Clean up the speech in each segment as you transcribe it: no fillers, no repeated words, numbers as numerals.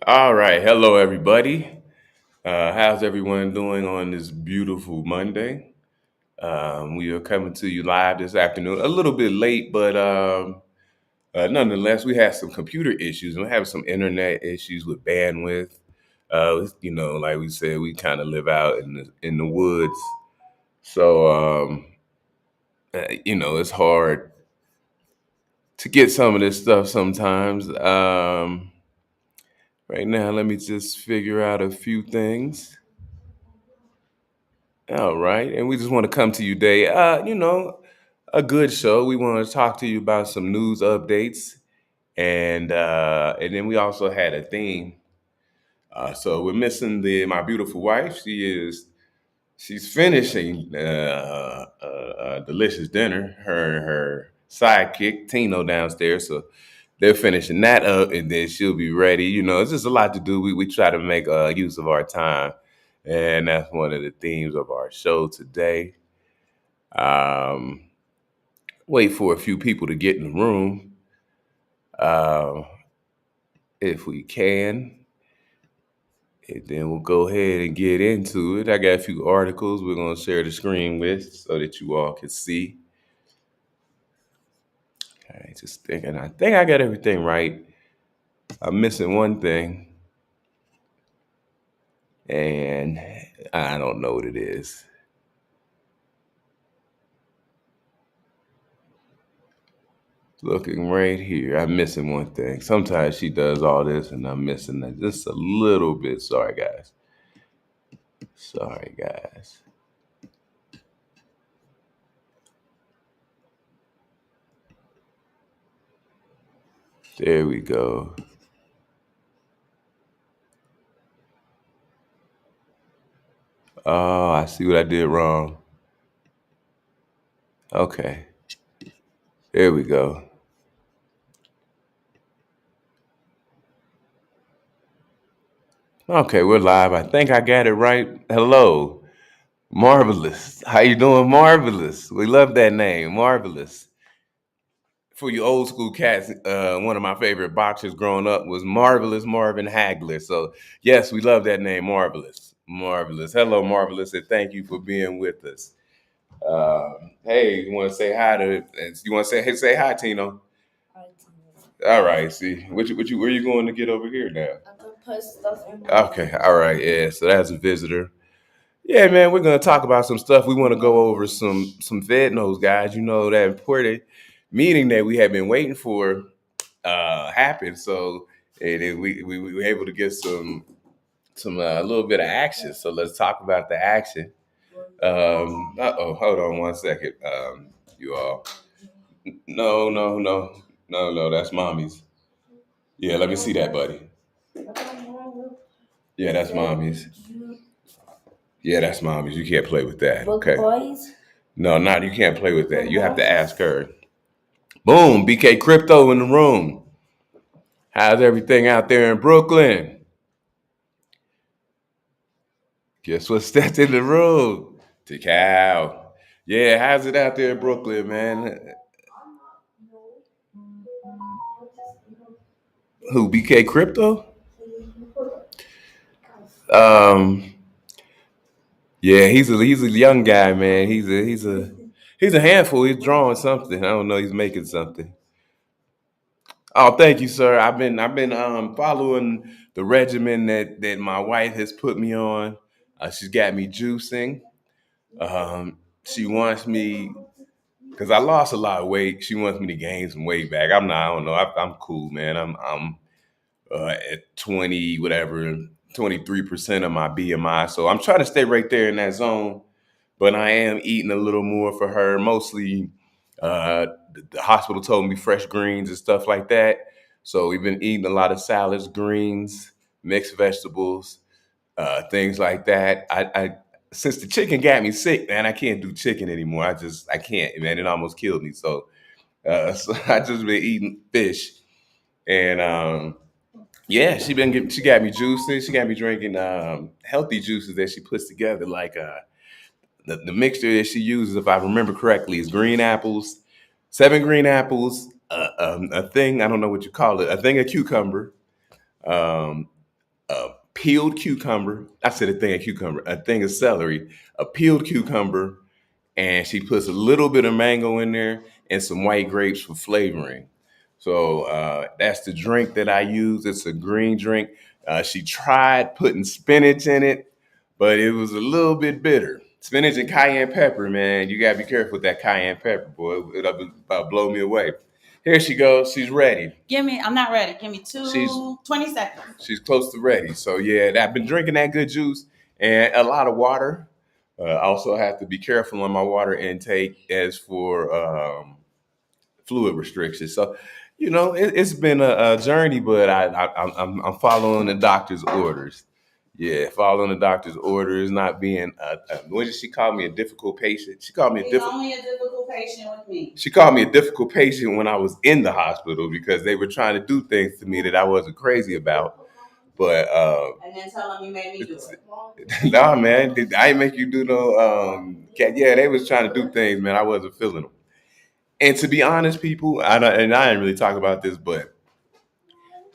All right. Hello, everybody. How's everyone doing on this beautiful Monday? We are coming to you live this afternoon, a little bit late, but nonetheless, we had some computer issues and we have some internet issues with bandwidth. Like we said, we kind of live out in the woods, so it's hard to get some of this stuff sometimes. Right now, let me just figure out a few things. All right. And we just want to come to you today. A good show. We want to talk to you about some news updates. And then we also had a theme. So we're missing the my beautiful wife. She's finishing a delicious dinner. Her sidekick, Tino, downstairs. So they're finishing that up and then she'll be ready. It's just a lot to do. We try to make use of our time. And that's one of the themes of our show today. Um, Wait for a few people to get in the room, uh, if we can, and then we'll go ahead and get into it. I got a few articles we're going to share the screen with so that you all can see. Okay, just thinking. I think I got everything right. I'm missing one thing, and I don't know what it is. Looking right here, I'm missing one thing. Sometimes she does all this, and I'm missing that just a little bit. Sorry, guys. Sorry, guys. There we go. Oh, I see what I did wrong. Okay, there we go. Okay, we're live. I think I got it right. Hello, Marvelous. How you doing, Marvelous? We love that name, Marvelous. For you old school cats, one of my favorite boxers growing up was Marvelous Marvin Hagler. So yes, we love that name, Marvelous. Marvelous. Hello, Marvelous, and thank you for being with us. Hey, you want to say hi to? You want to say hi, Tino? All right. See, where you going to get over here now? Okay. All right. Yeah. So that's a visitor. Yeah, man. We're gonna talk about some stuff. We want to go over some Fed knows, guys. That important meeting that we have been waiting for happened. So and then we were able to get some a little bit of action. So let's talk about the action. Hold on one second. You all. No, no, no, no, no. That's mommy's. Yeah, let me see that, buddy. Yeah, that's mommy's. Yeah, that's mommy's. You can't play with that. Okay. No, not you can't play with that. You have to ask her. Boom, BK Crypto in the room. How's everything out there in Brooklyn? Guess what's stepped in the room? Tikal. Yeah, how's it out there in Brooklyn, man? Who, BK Crypto? Um, yeah, he's a young guy, man. He's a handful. He's drawing something. I don't know. He's making something. Oh, thank you, sir. I've been following the regimen that my wife has put me on. She's got me juicing. She wants me because I lost a lot of weight. She wants me to gain some weight back. I'm not. I don't know. I'm cool, man. I'm at 20 whatever 23% of my BMI. So I'm trying to stay right there in that zone. But I am eating a little more for her. Mostly, the hospital told me fresh greens and stuff like that. So we've been eating a lot of salads, greens, mixed vegetables, things like that. I since the chicken got me sick, man, I can't do chicken anymore. I can't, man. It almost killed me. So I just been eating fish, and yeah, she got me juicing. She got me drinking healthy juices that she puts together, like the mixture that she uses, if I remember correctly, is green apples, 7 green apples, a thing I don't know what you call it, a thing of cucumber, um, a peeled cucumber. I said a thing of cucumber, a thing of celery, a peeled cucumber, and she puts a little bit of mango in there and some white grapes for flavoring. So that's the drink that I use. It's a green drink. She tried putting spinach in it, but it was a little bit bitter. Spinach and cayenne pepper, man. You gotta be careful with that cayenne pepper, boy. It'll about blow me away. Here she goes. She's ready. I'm not ready. Give me 20 seconds. She's close to ready. So yeah, I've been drinking that good juice and a lot of water. I also have to be careful on my water intake as for fluid restrictions. So, it's been a journey, but I'm following the doctor's orders. Yeah, following the doctor's orders, not being what did she call me, a difficult patient? She called me only a difficult patient with me. She called me a difficult patient when I was in the hospital because they were trying to do things to me that I wasn't crazy about. But and then tell them you made me do it. Nah, man, I ain't make you do no. Yeah, they was trying to do things, man. I wasn't feeling them. And to be honest, people, I didn't really talk about this, but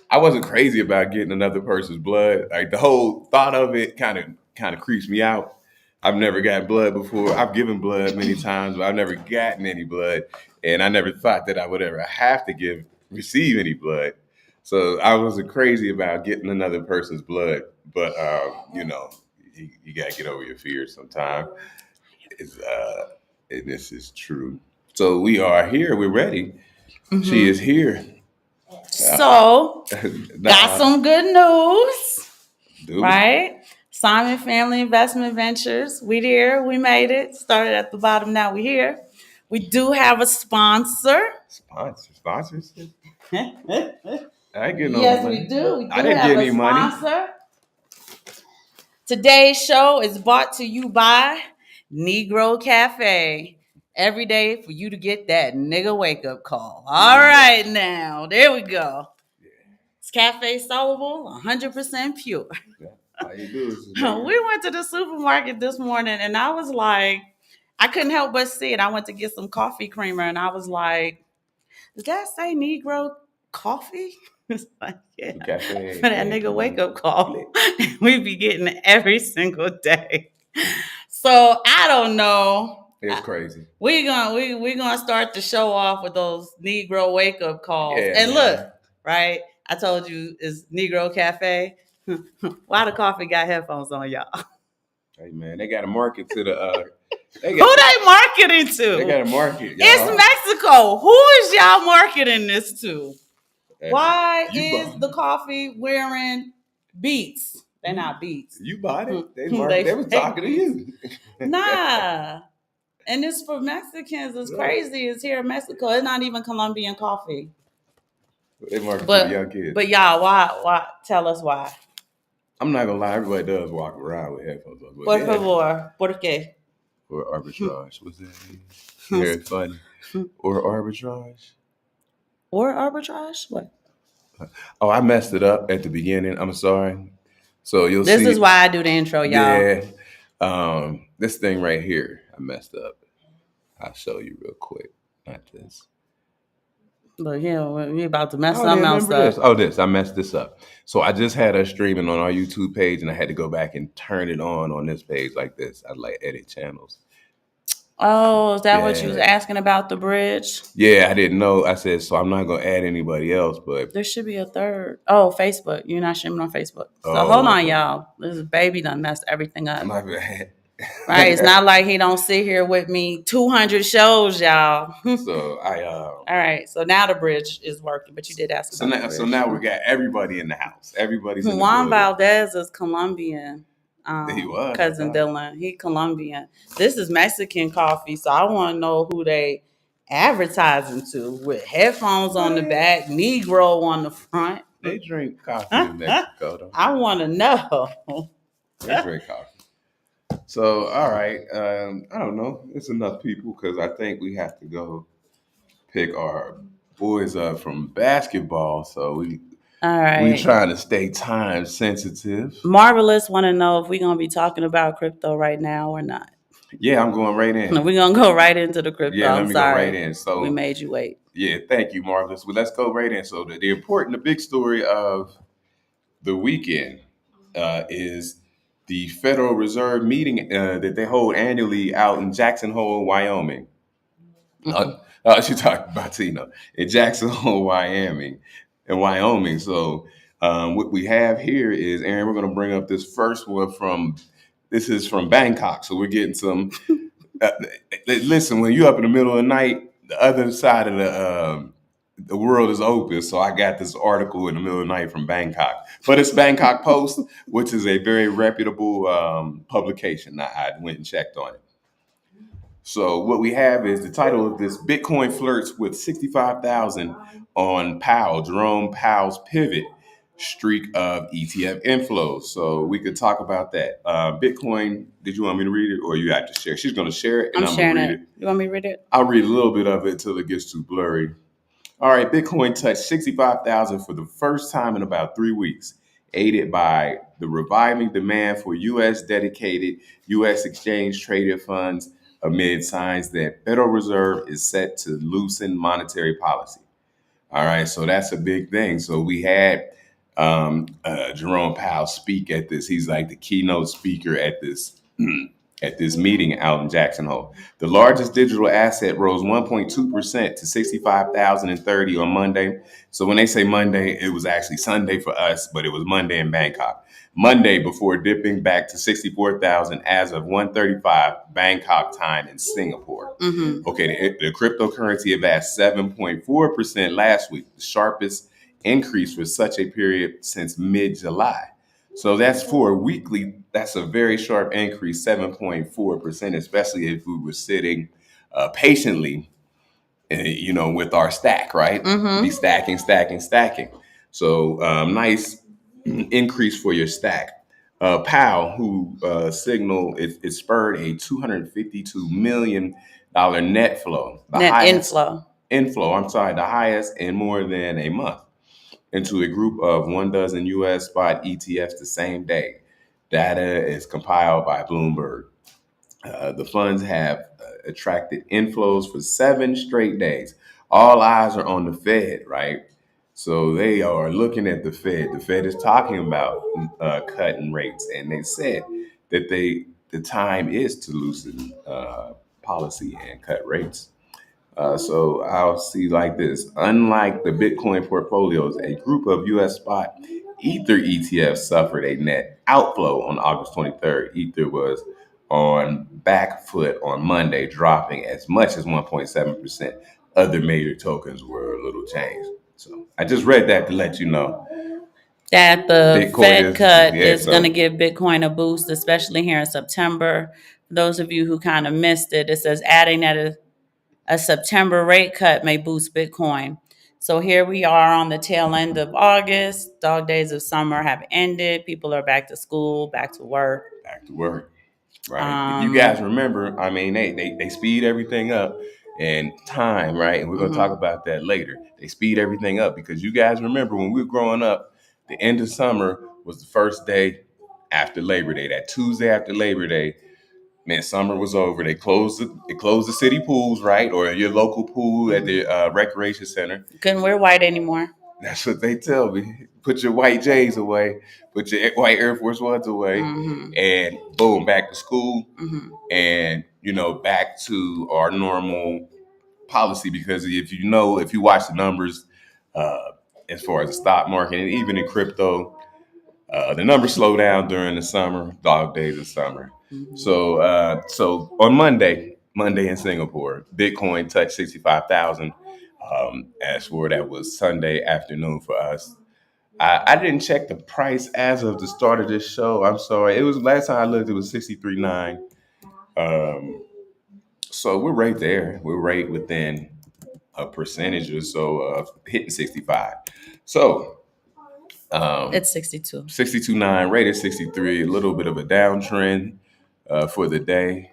I wasn't crazy about getting another person's blood. Like the whole thought of it kind of creeps me out. I've never gotten blood before. I've given blood many times, but I've never gotten any blood, and I never thought that I would ever have to receive any blood. So I wasn't crazy about getting another person's blood, but you gotta get over your fears sometime. And this is true. So we are here. We're ready. Mm-hmm. She is here. So, got some good news, right? Simon Family Investment Ventures. We here. We made it. Started at the bottom. Now we're here. We do have a sponsor. Sponsors? I ain't getting no yes, money. we do. I didn't get any money. Today's show is brought to you by Negro Cafe. Every day for you to get that nigga wake up call. All right, now there we go. Yeah. It's cafe soluble, 100% pure. Yeah. All you do is we went to the supermarket this morning, and I was like, I couldn't help but see it. I went to get some coffee creamer, and I was like, does that say Negro Coffee? It's like, yeah, cafe, for that nigga wake up call. We be getting it every single day. So I don't know. It's crazy. We're gonna start the show off with those Negro wake up calls. Yeah, and look, right? I told you it's Negro Cafe. Why the coffee got headphones on, y'all? Hey man, they got to market to the. Who they marketing to? They got to market. Y'all. It's Mexico. Who is y'all marketing this to? Why is the coffee wearing Beats? They're not Beats. You bought it. They were talking to you. Nah. And it's for Mexicans. It's crazy. It's here in Mexico. It's not even Colombian coffee. They market to young kids. But y'all, why? Tell us why. I'm not gonna lie. Everybody does walk around with headphones on. Por favor. ¿Por qué? Or arbitrage. What's that mean? Very funny. Or arbitrage. Or arbitrage? What? Oh, I messed it up at the beginning. I'm sorry. So you'll see. This is why I do the intro, y'all. Yeah. This thing right here, I messed up. I'll show you real quick. Not this. But yeah, we're about to mess something else up. I messed this up. So I just had us streaming on our YouTube page, and I had to go back and turn it on this page like this. I'd like edit channels. Oh, is that what you was asking about the bridge? Yeah, I didn't know. I said, so I'm not going to add anybody else, but. There should be a third. Oh, Facebook. You're not streaming on Facebook. So hold on, y'all. This baby done messed everything up. My bad. Right? It's not like he don't sit here with me 200 shows, y'all. So all right. So now the bridge is working, but you did ask about the bridge. So now we got everybody in the house. Everybody's in the Juan Valdez is Colombian. He was. Cousin Dylan. He Colombian. This is Mexican coffee, so I want to know who they advertising to with headphones on the back, Negro on the front. They drink coffee in Mexico, though. I want to know. They drink coffee. So, all right. I don't know. It's enough people because I think we have to go pick our boys up from basketball. So all right. We're trying to stay time sensitive. Marvelous want to know if we're going to be talking about crypto right now or not. Yeah, I'm going right in. No, we're going to go right into the crypto. Yeah, let me go right in. So we made you wait. Yeah, thank you, Marvelous. Well, let's go right in. So the big story of the weekend is the Federal Reserve meeting that they hold annually out in Jackson Hole, Wyoming. She talked about Tina in Jackson Hole, Wyoming, So what we have here is, Aaron, we're going to bring up this first one this is from Bangkok. So we're getting some. Uh, Listen, when you're up in the middle of the night, the other side of the world is open. So I got this article in the middle of the night from Bangkok, but it's Bangkok Post, which is a very reputable publication. I went and checked on it. So what we have is the title of this: Bitcoin flirts with 65,000 on Powell, Jerome Powell's pivot streak of ETF inflows. So we could talk about that. Bitcoin, did you want me to read it or you have to share? She's going to share it and I'm going to read it. You want me to read it? I'll read a little bit of it until it gets too blurry. All right, Bitcoin touched 65,000 for the first time in about 3 weeks, aided by the reviving demand for U.S. dedicated U.S. exchange traded funds amid signs that Federal Reserve is set to loosen monetary policy. All right, so that's a big thing. So we had Jerome Powell speak at this. He's like the keynote speaker at this at this meeting out in Jackson Hole. The largest digital asset rose 1.2% to 65,030 on Monday. So when they say Monday, it was actually Sunday for us, but it was Monday in Bangkok. Monday before dipping back to 64,000 as of 1:35 Bangkok time in Singapore. Okay, the cryptocurrency advanced 7.4% last week, the sharpest increase for such a period since mid-July. So that's for a weekly, that's a very sharp increase, 7.4%, especially if we were sitting patiently, with our stack, right? Be stacking, stacking, stacking. So nice increase for your stack. Powell, who signaled it spurred a $252 million net flow. Inflow, I'm sorry, the highest in more than a month, into a group of 12 U.S. spot ETFs the same day. Data is compiled by Bloomberg. The funds have attracted inflows for 7 straight days. All eyes are on the Fed, right? So they are looking at the Fed. The Fed is talking about cutting rates, and they said that the time is to loosen policy and cut rates. So I'll see like this. Unlike the Bitcoin portfolios, a group of U.S. spot Ether ETFs suffered a net outflow on August 23rd. Ether was on back foot on Monday, dropping as much as 1.7%. Other major tokens were a little changed. So I just read that to let you know that the Fed cut is going to give Bitcoin a boost, especially here in September. For those of you who kind of missed it, it says adding that a September rate cut may boost Bitcoin. So here we are on the tail end of August. Dog days of summer have ended. People are back to school, back to work. Right. You guys remember, I mean, they speed everything up and time, right? And we're going to talk about that later. They speed everything up because you guys remember when we were growing up, the end of summer was the first day after Labor Day. That Tuesday after Labor Day, man, summer was over. They closed the city pools, right? Or your local pool at the recreation center. Couldn't wear white anymore. That's what they tell me. Put your white J's away. Put your white Air Force Ones away. And boom, back to school. And, back to our normal policy. Because if you watch the numbers as far as the stock market and even in crypto, the numbers slow down during the summer, dog days of summer. So on Monday in Singapore, Bitcoin touched 65,000. As for that was Sunday afternoon for us. I didn't check the price as of the start of this show. I'm sorry. It was last time I looked, it was 63.9. So we're right there. We're right within a percentage or so of hitting 65. So it's 62. 62.9, rated 63, a little bit of a downtrend for the day.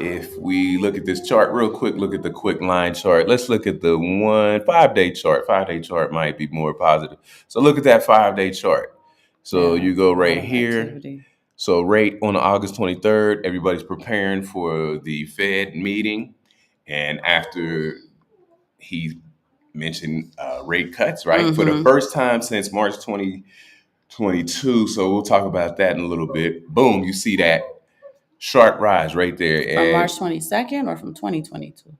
If we look at this chart real quick, look at the quick line chart. Let's look at the 5-day chart. 5-day chart might be more positive. So look at that 5-day chart. So you go right here. Activity. So right on August 23rd, everybody's preparing for the Fed meeting. And after he mentioned rate cuts, right? For the first time since March 20, 22. So we'll talk about that in a little bit. Boom, you see that sharp rise right there. From March 22nd or from 2022?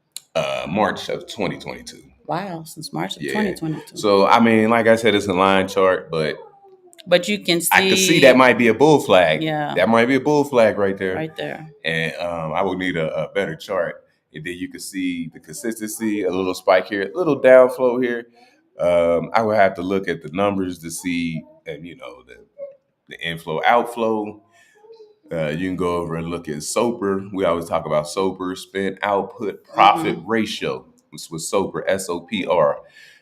March of 2022. Wow, since March of 2022. So I mean, like I said, it's a line chart, but you can see. I could see that might be a bull flag. Yeah. That might be a bull flag right there. Right there. And I would need a better chart. And then you can see the consistency, a little spike here, a little downflow here. I would have to look at the numbers to see, and the inflow outflow. You can go over and look at SOPR. We always talk about SOPR, spend output profit ratio. This was SOPR, SOPR,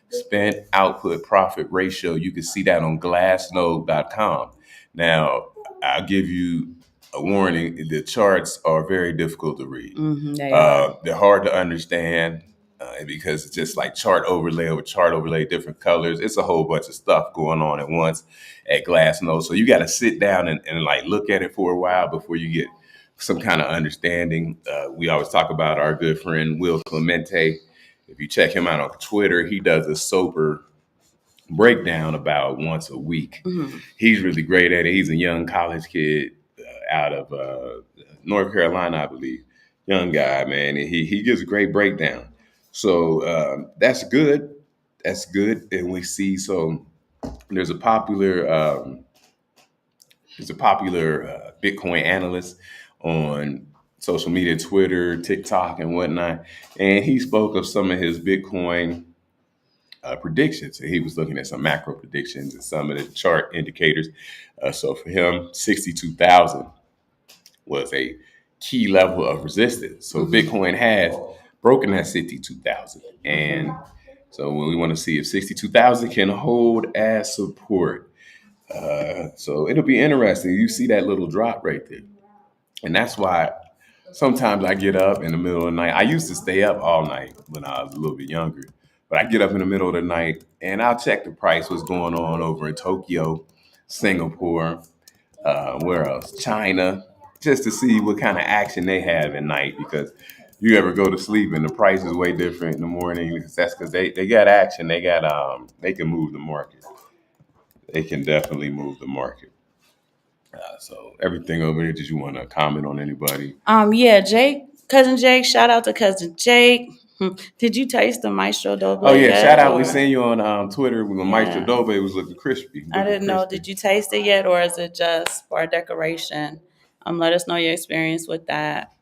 spend output profit ratio. You can see that on glassnode.com. Now, I'll give you a warning. The charts are very difficult to read. They're hard to understand because it's just like chart overlay over chart overlay, different colors. It's a whole bunch of stuff going on at once at Glassnode. So you got to sit down and like look at it for a while before you get some kind of understanding. We always talk about our good friend Will Clemente. If you check him out on Twitter, he does a SOPR breakdown about once a week. He's really great at it. He's a young college kid out of North Carolina, I believe. Young guy, man. And he gives a great breakdown. So that's good. That's good. And we see, so there's a popular Bitcoin analyst on social media, Twitter, TikTok, and whatnot. And he spoke of some of his Bitcoin predictions. And he was looking at some macro predictions and some of the chart indicators. So for him, 62,000 was a key level of resistance. So Bitcoin has broken that 62,000. And so we want to see if 62,000 can hold as support. So it'll be interesting. You see that little drop right there. And that's why sometimes I get up in the middle of the night. I used to stay up all night when I was a little bit younger. But I get up in the middle of the night and I'll check the price, what's going on over in Tokyo, Singapore, where else? China, just to see what kind of action they have at night. Because you ever go to sleep and the price is way different in the morning, that's because they got action. They got they can move the market. They can definitely move the market. So everything over there. Did you want to comment on anybody? Yeah, cousin Jake. Shout out to cousin Jake. Did you taste the Maestro Dobe? Oh yeah, shout out. We seen you on Twitter when Maestro Dobe was looking crispy. I didn't know. Did you taste it yet, or is it just for decoration? Let us know your experience with that.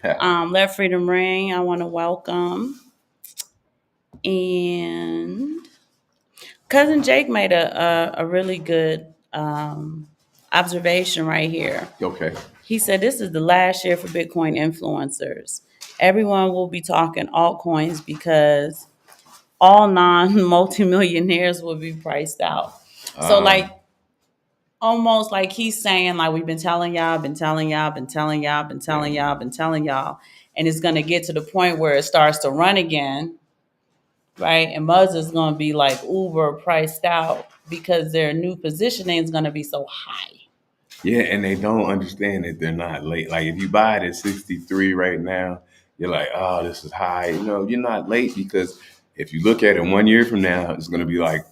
Let Freedom Ring. I want to welcome. And cousin Jake made a really good observation right here. Okay. He said this is the last year for Bitcoin influencers. Everyone will be talking altcoins because all non-multimillionaires will be priced out. So like almost like he's saying, like, we've been telling y'all, and it's gonna get to the point where it starts to run again, right? And Muzz is gonna be like uber priced out because their new positioning is gonna be so high. Yeah, and they don't understand that they're not late. Like if you buy it at 63 right now, you're like, oh, this is high. You're not late because if you look at it 1 year from now, it's going to be like,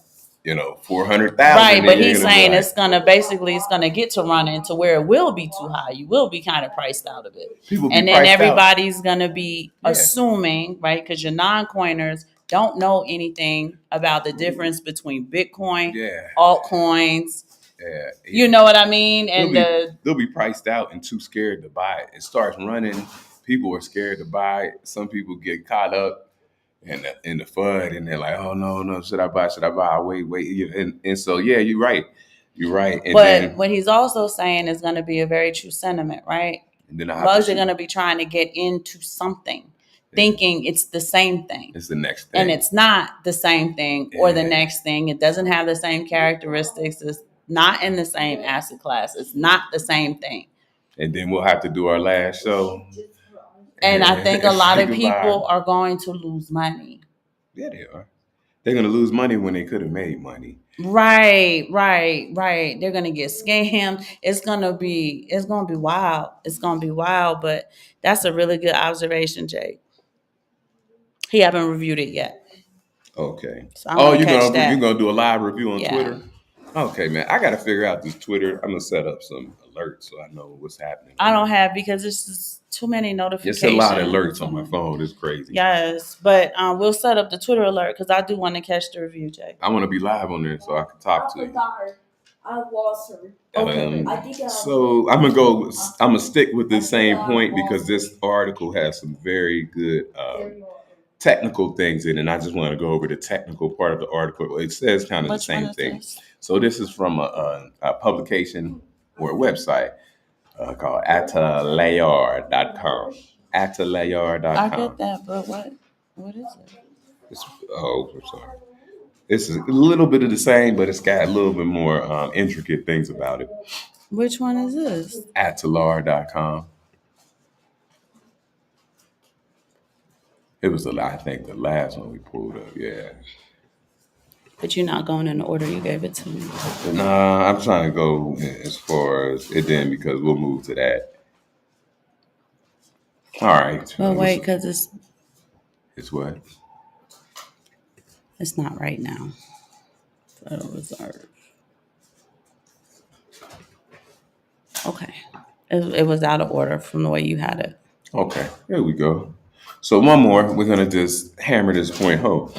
400,000. Right, but he's saying it's going to get to running to where it will be too high. You will be kind of priced out of it. And then everybody's going to be assuming, right, because your non-coiners don't know anything about the difference between Bitcoin, altcoins. Yeah, you know what I mean? And they'll be priced out and too scared to buy it. It starts running. People are scared to buy it. Some people get caught up in the FUD and they're like, oh, no, should I buy? Wait. And so, yeah, you're right. And but what he's also saying is going to be a very true sentiment, right? Most are going to be trying to get into something, thinking it's the same thing. It's the next thing. And it's not the same thing or the next thing. It doesn't have the same characteristics. It's not in the same asset class. It's not the same thing. And then we'll have to do our last show. And I think a lot of people are going to lose money. Yeah, they are. They're going to lose money when they could have made money. Right. They're going to get scammed. It's going to be wild. It's going to be wild, but that's a really good observation, Jake. He haven't reviewed it yet. Okay. So you're going to do a live review on Twitter? Okay, man. I got to figure out this Twitter. I'm going to set up some alerts so I know what's happening. I don't have because there's just too many notifications. It's a lot of alerts on my phone. It's crazy. Yes, but we'll set up the Twitter alert because I do want to catch the review, Jay. I want to be live on there so I can talk to you. I lost her. Okay. So I'm gonna stick with the same point because this article has some very good technical things in it, and I just want to go over the technical part of the article. It says kind of the same thing. So this is from a publication or a website called atalayar.com. Atalayar.com. I get that, but what is it? I'm sorry. It's a little bit of the same, but it's got a little bit more intricate things about it. Which one is this? Atalar.com. It was, I think, the last one we pulled up, yeah. But you're not going in the order you gave it to me. Nah, I'm trying to go as far as it then because we'll move to that. All right. Well, wait, because It's what? It's not right now. Federal Reserve. Okay. It was out of order from the way you had it. Okay, here we go. So one more. We're going to just hammer this point home.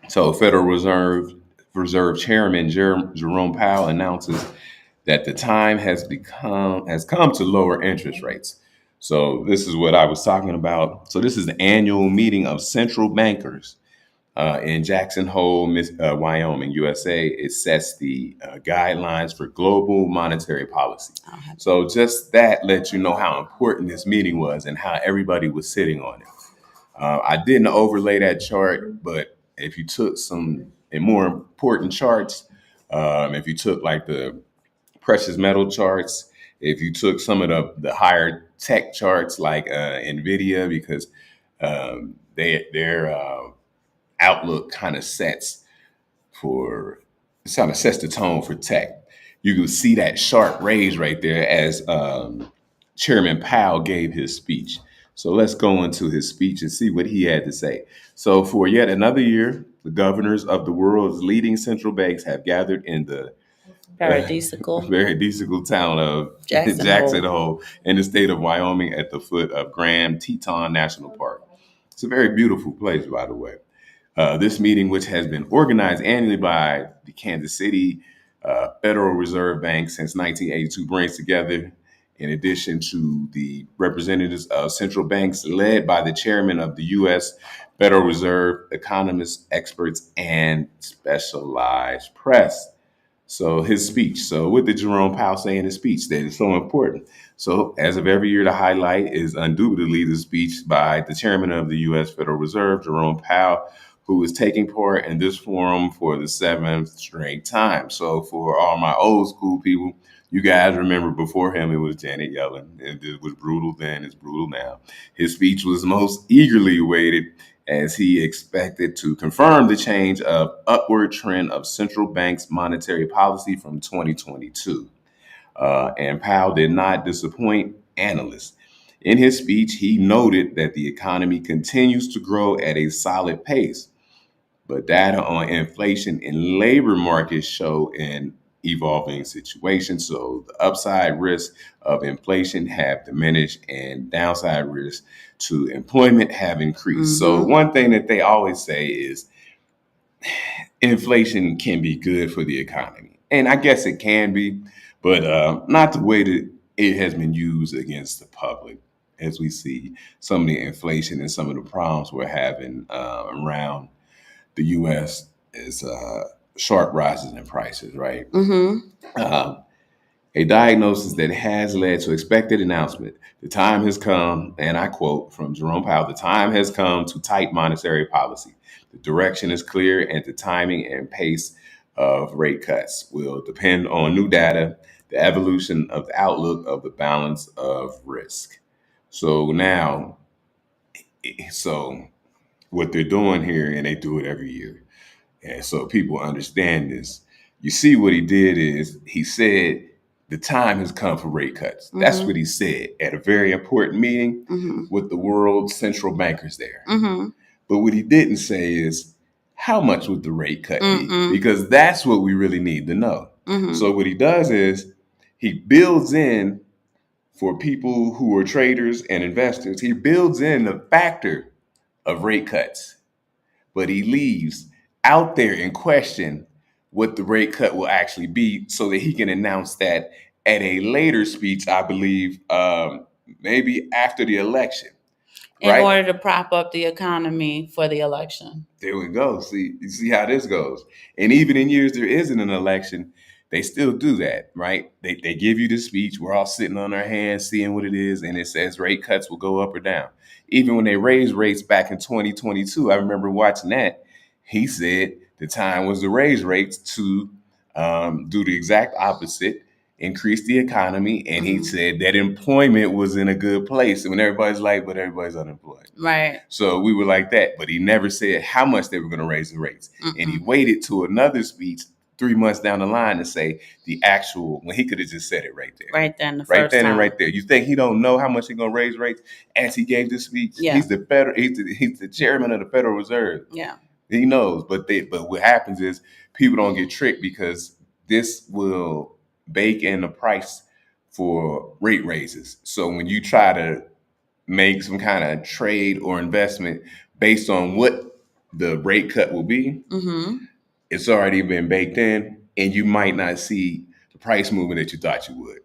So Federal Reserve Chairman Jerome Powell announces that the time has come to lower interest rates. So this is what I was talking about. So this is the annual meeting of central bankers in Jackson Hole, Wyoming, USA. It sets the guidelines for global monetary policy. So just that lets you know how important this meeting was and how everybody was sitting on it. I didn't overlay that chart, but if you took some more important charts, if you took like the precious metal charts, if you took some of the higher tech charts like NVIDIA, because their outlook kind of sets the tone for tech. You can see that sharp raise right there as Chairman Powell gave his speech. So let's go into his speech and see what he had to say. So for yet another year, the governors of the world's leading central banks have gathered in the paradisical town of Jackson Hole in the state of Wyoming at the foot of Grand Teton National Park. It's a very beautiful place, by the way. This meeting, which has been organized annually by the Kansas City Federal Reserve Bank since 1982, brings together, in addition to the representatives of central banks led by the chairman of the U.S. Federal Reserve, economists, experts, and specialized press. So his speech. So what did Jerome Powell say in his speech that is so important? So as of every year, the highlight is undoubtedly the speech by the chairman of the U.S. Federal Reserve, Jerome Powell, who is taking part in this forum for the 7th straight time. So for all my old school people, you guys remember before him, it was Janet Yellen. It was brutal then, it's brutal now. His speech was most eagerly awaited as he expected to confirm the change of upward trend of central bank's monetary policy from 2022. And Powell did not disappoint analysts. In his speech, he noted that the economy continues to grow at a solid pace, but data on inflation and labor markets show an evolving situation. So the upside risks of inflation have diminished and downside risks to employment have increased. So one thing that they always say is inflation can be good for the economy. And I guess it can be, but not the way that it has been used against the public, as we see some of the inflation and some of the problems we're having around the U.S. is sharp rises in prices, right? A diagnosis that has led to expected announcement. The time has come, and I quote from Jerome Powell, the time has come to tight monetary policy. The direction is clear, and the timing and pace of rate cuts will depend on new data, the evolution of the outlook of the balance of risk. So now, what they're doing here, and they do it every year. And so people understand this. You see what he did is he said the time has come for rate cuts. That's what he said at a very important meeting with the world's central bankers there. But what he didn't say is how much would the rate cut be? Because that's what we really need to know. So what he does is he builds in, for people who are traders and investors, he builds in the factor of rate cuts, but he leaves out there in question what the rate cut will actually be so that he can announce that at a later speech, I believe, maybe after the election. In order to prop up the economy for the election. There we go. You see how this goes. And even in years there isn't an election, they still do that, right? They give you the speech. We're all sitting on our hands, seeing what it is, and it says rate cuts will go up or down. Even when they raised rates back in 2022, I remember watching that. He said the time was to raise rates to do the exact opposite, increase the economy, and he said that employment was in a good place. And when everybody's like, but everybody's unemployed. Right. So we were like that, but he never said how much they were going to raise the rates. And he waited to another speech 3 months down the line to say the actual, when he could have just said it right there. Right then, right then and right there. You think he don't know how much he's going to raise rates as he gave this speech? Yeah. He's the chairman of the Federal Reserve. Yeah. He knows, but what happens is people don't get tricked because this will bake in the price for rate raises. So when you try to make some kind of trade or investment based on what the rate cut will be, it's already been baked in, and you might not see the price movement that you thought you would.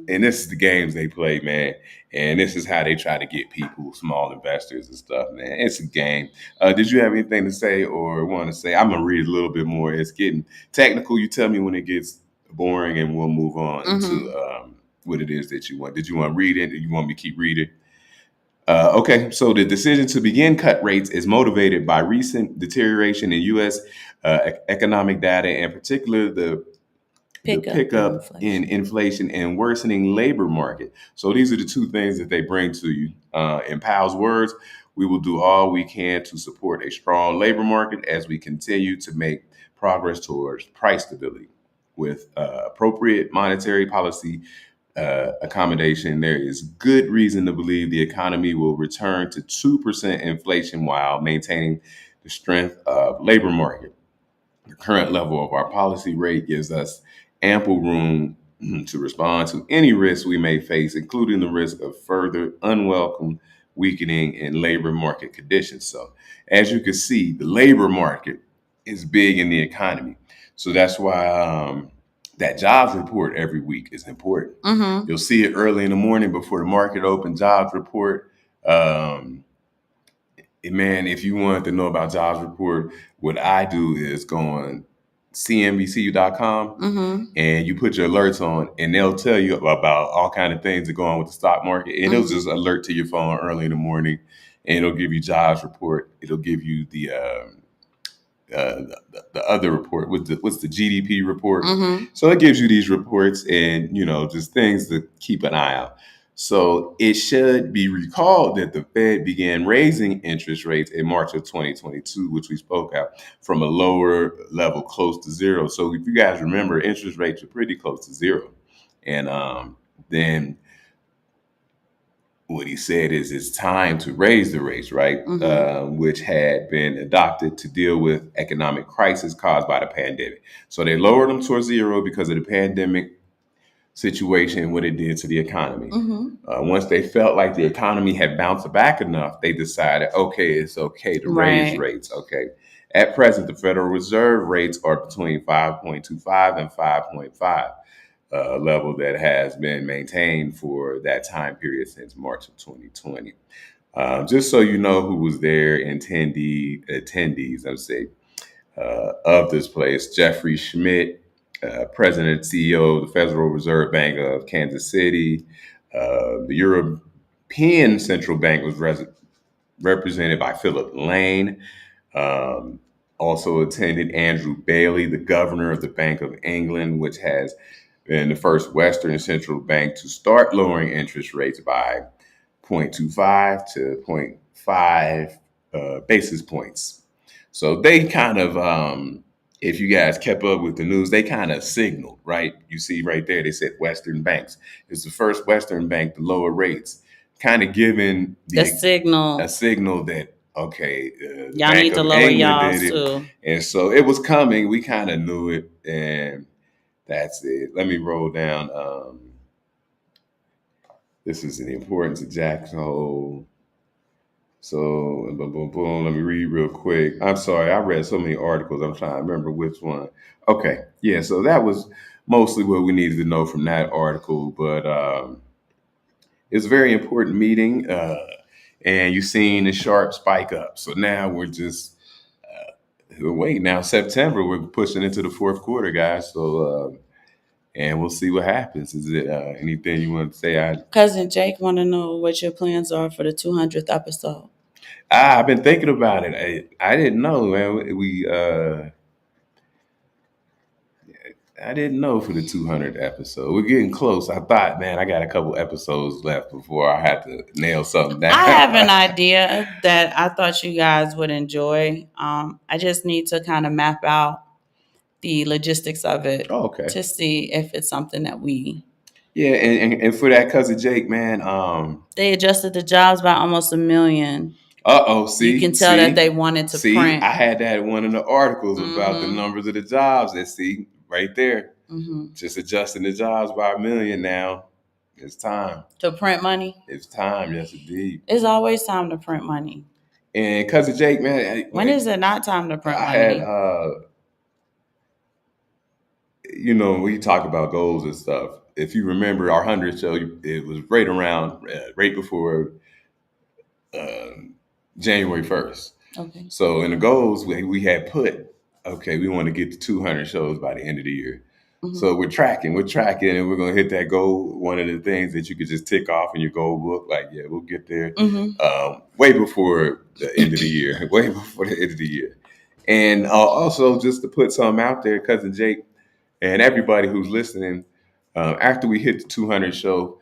And this is the games they play, man. And this is how they try to get people, small investors and stuff, man. It's a game. Did you have anything to say or want to say? I'm going to read a little bit more. It's getting technical. You tell me when it gets boring and we'll move on to what it is that you want. Did you want to read it? Or you want me to keep reading? Okay, so the decision to begin cut rates is motivated by recent deterioration in U.S. Economic data, in particular the pickup in inflation and worsening labor market. So these are the two things that they bring to you. In Powell's words, we will do all we can to support a strong labor market as we continue to make progress towards price stability. With appropriate monetary policy accommodation, there is good reason to believe the economy will return to 2% inflation while maintaining the strength of labor market. The current level of our policy rate gives us ample room to respond to any risks we may face, including the risk of further unwelcome weakening in labor market conditions. So as you can see, the labor market is big in the economy. So that's why that jobs report every week is important. You'll see it early in the morning before the market opens, jobs report. Man, if you want to know about jobs report, what I do is go on cnbcu.com and you put your alerts on, and they'll tell you about all kind of things that go on with the stock market. And it'll just alert to your phone early in the morning, and it'll give you jobs report. It'll give you the other report. What's the GDP report? So it gives you these reports and, just things to keep an eye out. So it should be recalled that the Fed began raising interest rates in March of 2022, which we spoke of, from a lower level close to zero. So if you guys remember, interest rates are pretty close to zero. And then what he said is it's time to raise the rates, right? Which had been adopted to deal with economic crisis caused by the pandemic. So they lowered them towards zero because of the pandemic situation and what it did to the economy. Once they felt like the economy had bounced back enough, they decided, okay, it's okay to raise rates. Okay. At present, the Federal Reserve rates are between 5.25 and 5.5. Level that has been maintained for that time period since March of 2020. Just so you know who was there, attendees, I would say, of this place: Jeffrey Schmidt, President and CEO of the Federal Reserve Bank of Kansas City. The European Central Bank was represented by Philip Lane. Also attended Andrew Bailey, the governor of the Bank of England, which has been the first Western central bank to start lowering interest rates by 0.25 to 0.5 basis points. So they kind of, if you guys kept up with the news, they kind of signaled, right? You see right there, they said Western banks. It's the first Western bank to lower rates, kind of giving a signal that, Okay, the Y'all Bank need to of lower England did y'all's it, too. and so it was coming. We kind of knew it, and that's it. Let me roll down. This is the importance of Jackson Hole. So boom, boom, boom. Let me read real quick. I'm sorry, I read so many articles. I'm trying to remember which one. Okay, yeah. So that was mostly what we needed to know from that article, but it's a very important meeting, and you've seen the sharp spike up. So now we're just wait. Now September, we're pushing into the fourth quarter, guys. So and we'll see what happens. Is it anything you want to say? Cousin Jake want to know what your plans are for the 200th episode. I've been thinking about it. I didn't know, man. I didn't know for the 200th episode. We're getting close. I thought, man, I got a couple episodes left before I have to nail something down. I have an idea that I thought you guys would enjoy. I just need to kind of map out the logistics of it Oh, okay. to see if it's something that we. Yeah, and for that cousin Jake, man. They adjusted the jobs by almost 1 million. See, you can tell that they wanted to print. I had that in one of the articles about the Mhm. numbers of the jobs. And see, right there, Mhm. just adjusting the jobs by 1 million now. It's time. To print money? It's time, yes, indeed. It's always time to print money. And cousin Jake, man, when is it not time to print I money? had, we talk about goals and stuff. If you remember our 100th show, it was right around, right before January 1st. Okay. So in the goals, we had put, okay, we want to get to 200 shows by the end of the year. Mm-hmm. So we're tracking, and we're going to hit that goal. One of the things that you could just tick off in your goal book, like, yeah, we'll get there way before the end of the year, way before the end of the year. And also just to put something out there, cousin Jake, and everybody who's listening, after we hit the 200 show,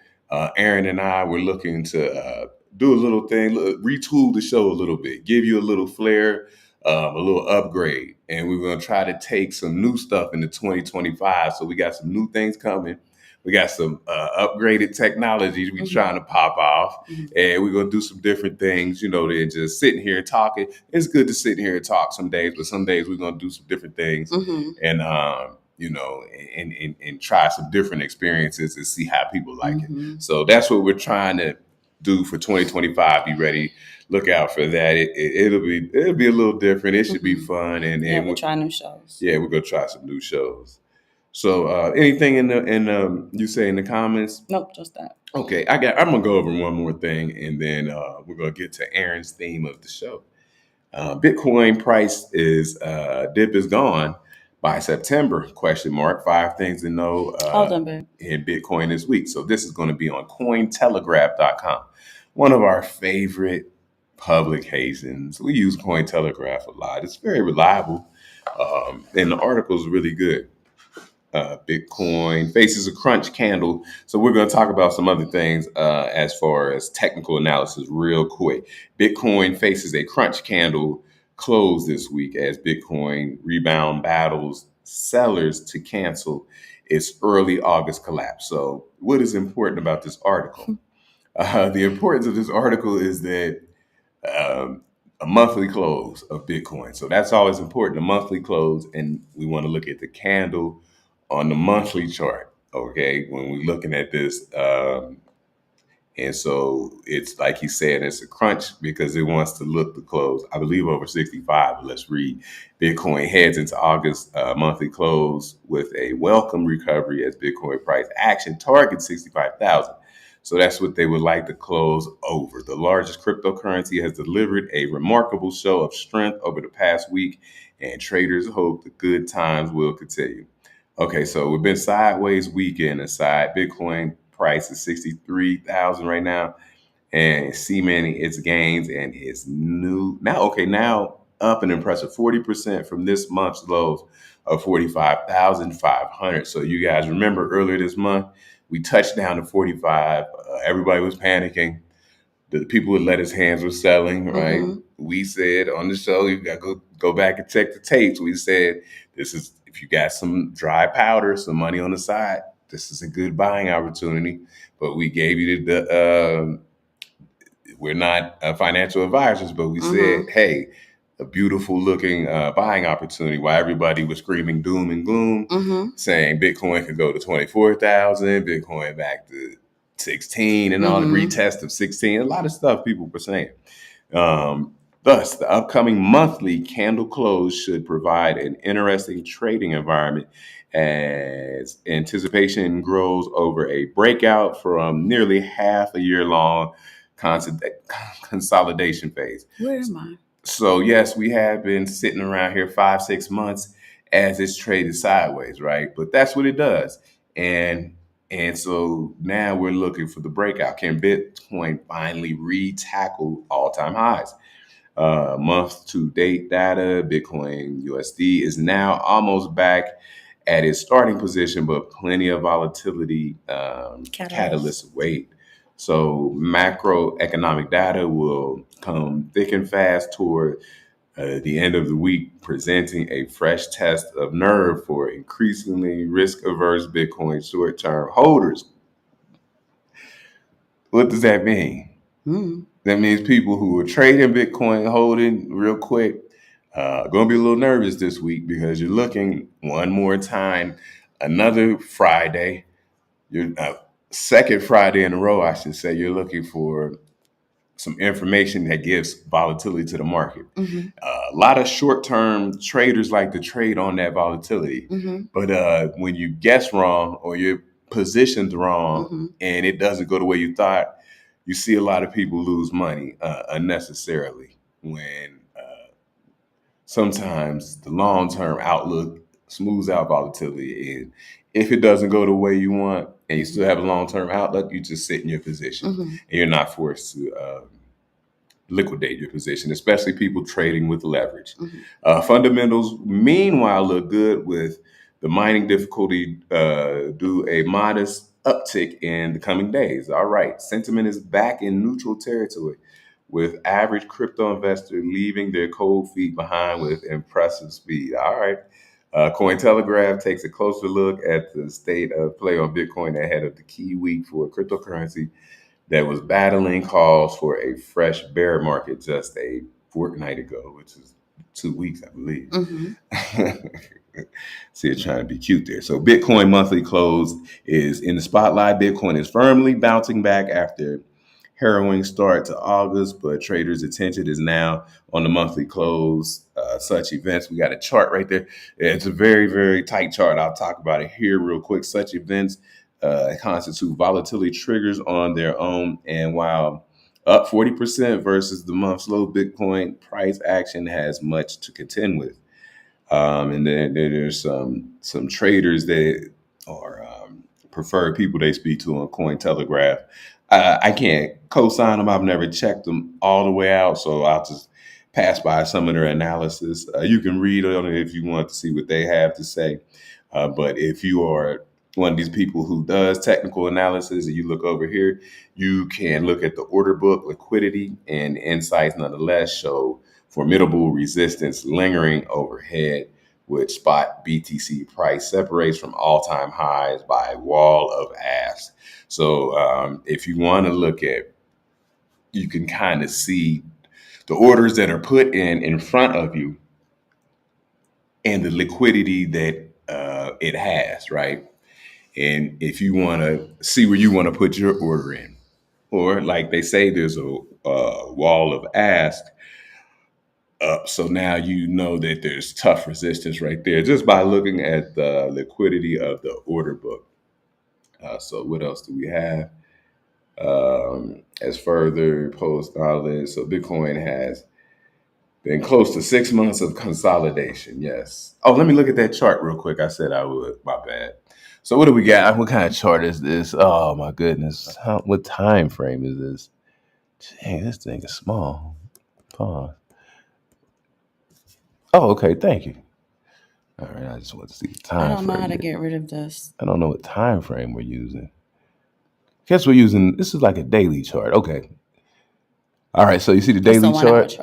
Aaron and I were looking to do a little thing, retool the show a little bit, give you a little flair, a little upgrade. And we're going to try to take some new stuff into 2025. So we got some new things coming. We got some upgraded technologies we're trying to pop off. And we're going to do some different things, than just sitting here and talking. It's good to sit here and talk some days, but some days we're going to do some different things. And, and try some different experiences and see how people like it. So that's what we're trying to do for 2025. Be ready. Look out for that. It'll be a little different. It should be fun. And we'll try new shows. Yeah, we're gonna try some new shows. So anything in you say in the comments? Nope, just that. Okay, I'm gonna go over one more thing, and then we're gonna get to Aaron's theme of the show. Bitcoin price is dip is gone by September, ? 5 things to know in Bitcoin this week. So this is going to be on Cointelegraph.com. One of our favorite publications. We use Cointelegraph a lot. It's very reliable. And the article is really good. Bitcoin faces a crunch candle. So we're going to talk about some other things as far as technical analysis real quick. Bitcoin faces a crunch candle close this week as Bitcoin rebound battles sellers to cancel its early August collapse. So what is important about this article? The importance of this article is that a monthly close of Bitcoin. So that's always important, a monthly close. And we want to look at the candle on the monthly chart, okay, when we're looking at this. And so it's like he said, it's a crunch because it wants to look the close, I believe, over 65. But let's read. Bitcoin heads into August monthly close with a welcome recovery as Bitcoin price action targets 65,000. So that's what they would like to close over. The largest cryptocurrency has delivered a remarkable show of strength over the past week, and traders hope the good times will continue. Okay, so we've been sideways weekend aside. Bitcoin price is 63,000 right now, and cementing its gains and its now up an impressive 40% from this month's lows of 45,500. So you guys remember earlier this month we touched down to 45. Everybody was panicking. The people with lettuce hands were selling, right? We said on the show, you got to go back and check the tapes. We said, this is, if you got some dry powder, some money on the side, this is a good buying opportunity. But we gave you we're not financial advisors, but we said, hey, a beautiful looking buying opportunity while everybody was screaming doom and gloom, saying Bitcoin could go to 24,000, Bitcoin back to 16 and all the retest of 16, a lot of stuff people were saying. Thus, the upcoming monthly candle close should provide an interesting trading environment as anticipation grows over a breakout from nearly half a year long consolidation phase. Where am I? So, yes, we have been sitting around here 5-6 months as it's traded sideways, right? But that's what it does. And so now we're looking for the breakout. Can Bitcoin finally re-tackle all-time highs? Month to date data, Bitcoin USD is now almost back at its starting position, but plenty of volatility catalysts wait. So macroeconomic data will come thick and fast toward the end of the week, presenting a fresh test of nerve for increasingly risk-averse Bitcoin short-term holders. What does that mean? That means people who are trading Bitcoin, holding real quick, going to be a little nervous this week because you're looking one more time, another Friday, your second Friday in a row, I should say, you're looking for some information that gives volatility to the market. A lot of short-term traders like to trade on that volatility, but when you guess wrong or you're positioned wrong and it doesn't go the way you thought, you see a lot of people lose money unnecessarily when sometimes the long-term outlook smooths out volatility. And if it doesn't go the way you want and you still have a long-term outlook, you just sit in your position and you're not forced to liquidate your position, especially people trading with leverage. Fundamentals, meanwhile, look good with the mining difficulty do a modest uptick in the coming days. All right, sentiment is back in neutral territory, with average crypto investor leaving their cold feet behind with impressive speed. All right. Cointelegraph takes a closer look at the state of play on Bitcoin ahead of the key week for cryptocurrency that was battling calls for a fresh bear market just a fortnight ago, which is 2 weeks, I believe. See, it's trying to be cute there. So Bitcoin monthly close is in the spotlight. Bitcoin is firmly bouncing back after harrowing start to August, but traders' attention is now on the monthly close. Such events, we got a chart right there. It's a very, very tight chart. I'll talk about it here real quick. Such events constitute volatility triggers on their own. And while up 40% versus the month's low, Bitcoin price action has much to contend with. And then there's some traders that are preferred people they speak to on Cointelegraph. I can't co-sign them. I've never checked them all the way out, so I'll just pass by some of their analysis. You can read on it if you want to see what they have to say. But if you are one of these people who does technical analysis and you look over here, you can look at the order book, liquidity, and insights nonetheless show formidable resistance lingering overhead, which spot BTC price separates from all-time highs by a wall of ask. So if you want to look at, you can kind of see the orders that are put in front of you and the liquidity that it has, right? And if you want to see where you want to put your order in, or like they say, there's a wall of ask up. So now you know that there's tough resistance right there just by looking at the liquidity of the order book. So what else do we have? As further post knowledge, so Bitcoin has been close to 6 months of consolidation. Yes. Oh, let me look at that chart real quick. I said I would. My bad. So what do we got? What kind of chart is this? Oh my goodness. What time frame is this? Dang, this thing is small. Pause. Oh, okay. Thank you. All right. I just want to see the time. I don't know how to get rid of this. I don't know what time frame we're using. Guess we're using. This is like a daily chart. Okay. All right. So you see the daily chart.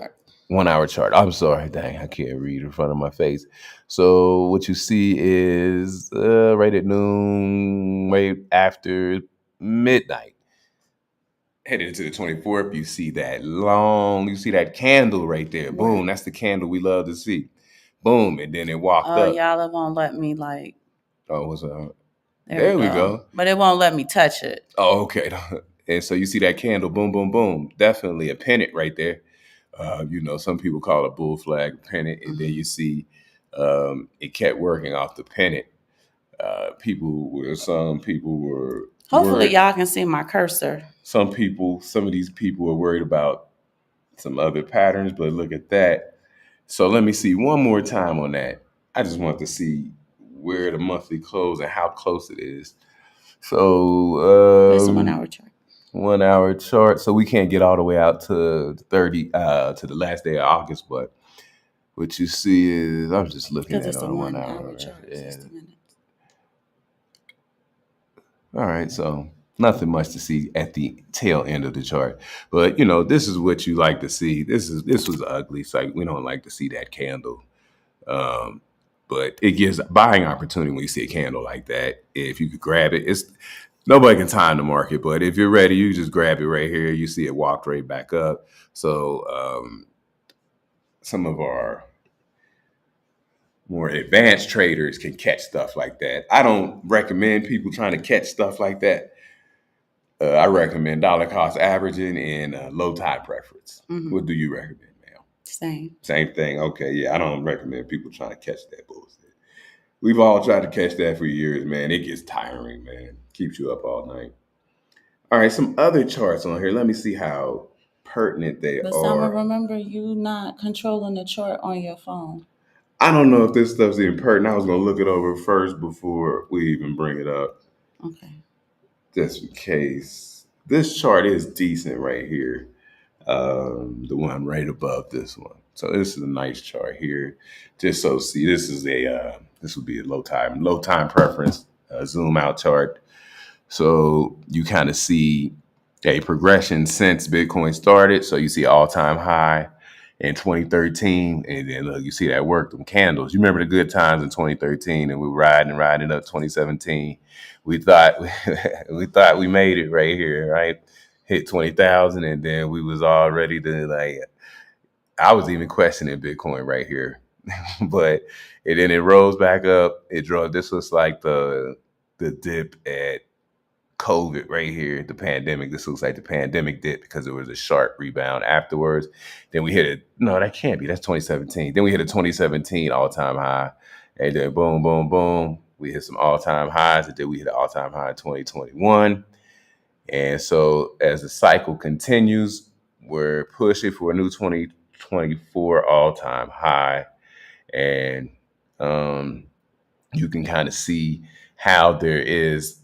1 hour chart. I'm sorry. Dang, I can't read in front of my face. So what you see is right at noon, right after midnight. headed into the 24th, you see that candle right there. Right. Boom, that's the candle we love to see. Boom, and then it walked up. Y'all, it won't let me like. Oh, what's up? There we go. But it won't let me touch it. Oh, okay. And so you see that candle, boom, boom, boom. Definitely a pennant right there. Some people call it a bull flag pennant, and then you see it kept working off the pennant. Some people were. Hopefully, worried. y'all can see my cursor. Some of these people are worried about some other patterns, but look at that. So let me see one more time on that. I just want to see where the monthly close and how close it is. So it's a 1 hour chart. 1 hour chart. So we can't get all the way out to 30 to the last day of August, but what you see is I'm just looking at it on 1 hour chart. All right, so nothing much to see at the tail end of the chart, but this is what you like to see. This was ugly. It's like we don't like to see that candle, but it gives buying opportunity when you see a candle like that. If you could grab it, nobody can time the market, but if you're ready, you just grab it right here. You see it walked right back up. So some of our more advanced traders can catch stuff like that. I don't recommend people trying to catch stuff like that. I recommend dollar cost averaging and low tide preference. Mm-hmm. What do you recommend, ma'am? Same thing. Okay, yeah, I don't recommend people trying to catch that bullshit. We've all tried to catch that for years, man. It gets tiring, man. Keeps you up all night. All right, some other charts on here. Let me see how pertinent they are. But Summer, remember, you not controlling the chart on your phone. I don't know if this stuff's even pertinent. I was going to look it over first before we even bring it up. Okay. Just in case. This chart is decent right here. The one right above this one. So this is a nice chart here. Just so see, this would be a low time preference zoom out chart. So you kind of see a progression since Bitcoin started. So you see all-time high in 2013, and then look, you see that work, them candles. You remember the good times in 2013, and we were riding up 2017. We thought we made it right here, right? Hit 20,000, and then we was all ready to I was even questioning Bitcoin right here, but then it rose back up. This was like the dip at COVID right here, the pandemic. This looks like the pandemic dip because there was a sharp rebound afterwards. Then we hit it. No, that can't be. That's 2017. Then we hit a 2017 all-time high. And then boom, boom, boom. We hit some all-time highs. And then we hit an all-time high in 2021. And so as the cycle continues, we're pushing for a new 2024 all-time high. And you can kind of see how there is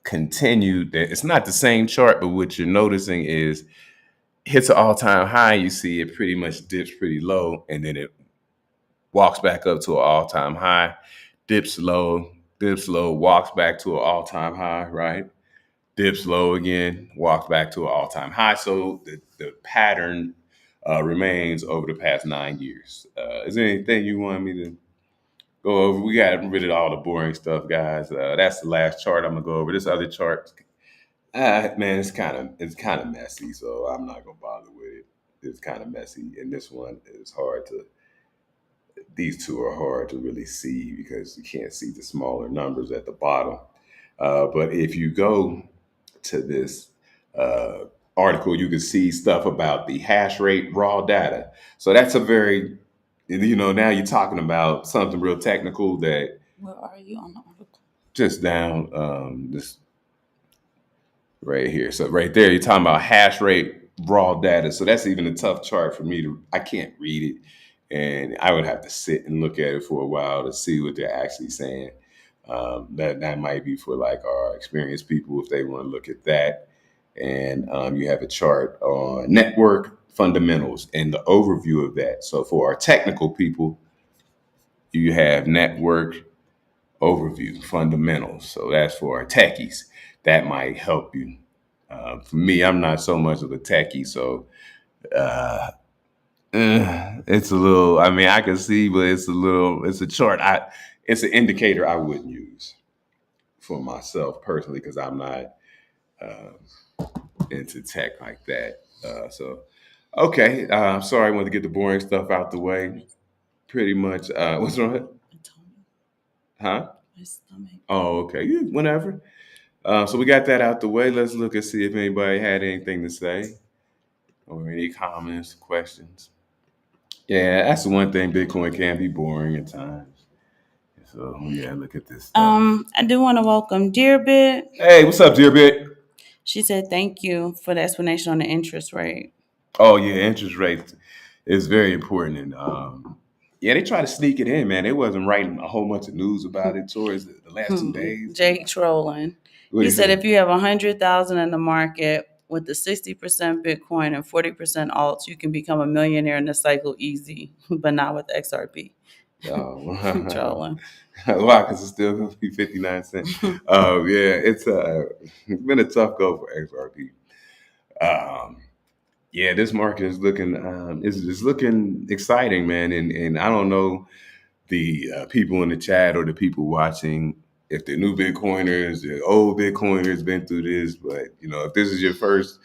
continued. It's not the same chart, but what you're noticing is hits an all-time high. You see it pretty much dips pretty low, and then it walks back up to an all-time high, dips low, walks back to an all-time high, right? Dips low again, walks back to an all-time high. So the pattern remains over the past 9 years. Is there anything you want me to go over? We got rid of all the boring stuff, guys. That's the last chart I'm gonna go over. This other chart, man, it's kind of messy, so I'm not gonna bother with it. It's kind of messy, and this one is hard to. These two are hard to really see because you can't see the smaller numbers at the bottom. But if you go to this article, you can see stuff about the hash rate raw data. So that's a very, now you're talking about something real technical that. Where are you on the article? Just down this right here. So right there, you're talking about hash rate raw data. So that's even a tough chart for me I can't read it. And I would have to sit and look at it for a while to see what they're actually saying. That might be for like our experienced people if they want to look at that. And you have a chart on network fundamentals and the overview of that. So for our technical people, you have network overview fundamentals. So that's for our techies. That might help you. For me, I'm not so much of a techie, so it's a little. I mean, I can see, but it's a chart. It's an indicator I wouldn't use for myself personally because I'm not. into tech like that. Okay. I'm sorry, I wanted to get the boring stuff out the way. Pretty much. What's wrong? Huh? My stomach. Oh, okay. Yeah, whenever. So we got that out the way. Let's look and see if anybody had anything to say or any comments, questions. Yeah, that's the one thing. Bitcoin can be boring at times. So yeah, look at this stuff. I do want to welcome Dearbit. Hey, what's up, dear bit? She said thank you for the explanation on the interest rate. Oh yeah, interest rates is very important, and yeah, they try to sneak it in, man. They wasn't writing a whole bunch of news about it towards the last 2 days. Jake trolling. What He he said say? if you have 100,000 in the market with the 60% Bitcoin and 40% alts, you can become a millionaire in the cycle easy, but not with XRP. Oh, Trolling. why? Because it's still gonna be 59 cents. Yeah, it's been a tough go for XRP. Um, yeah, this market is looking is looking exciting, man. And I don't know the people in the chat or the people watching if they're new Bitcoiners, the old Bitcoiners been through this, but if this is your first,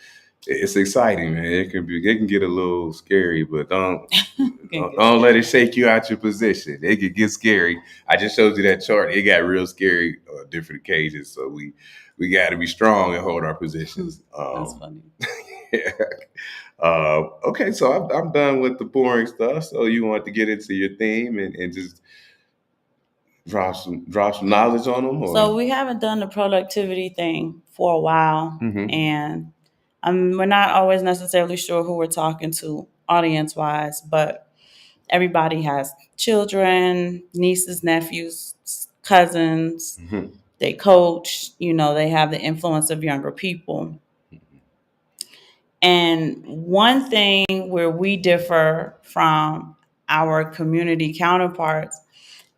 it's exciting, man. It can get a little scary, but don't let it shake you out your position. It could get scary. I just showed you that chart. It got real scary on different occasions, so we got to be strong and hold our positions. That's funny. Yeah. Okay, so I'm done with the boring stuff. So you want to get into your theme and just drop some knowledge on them, or So we haven't done the productivity thing for a while, and we're not always necessarily sure who we're talking to audience wise, but everybody has children, nieces, nephews, cousins. They coach, they have the influence of younger people. And one thing where we differ from our community counterparts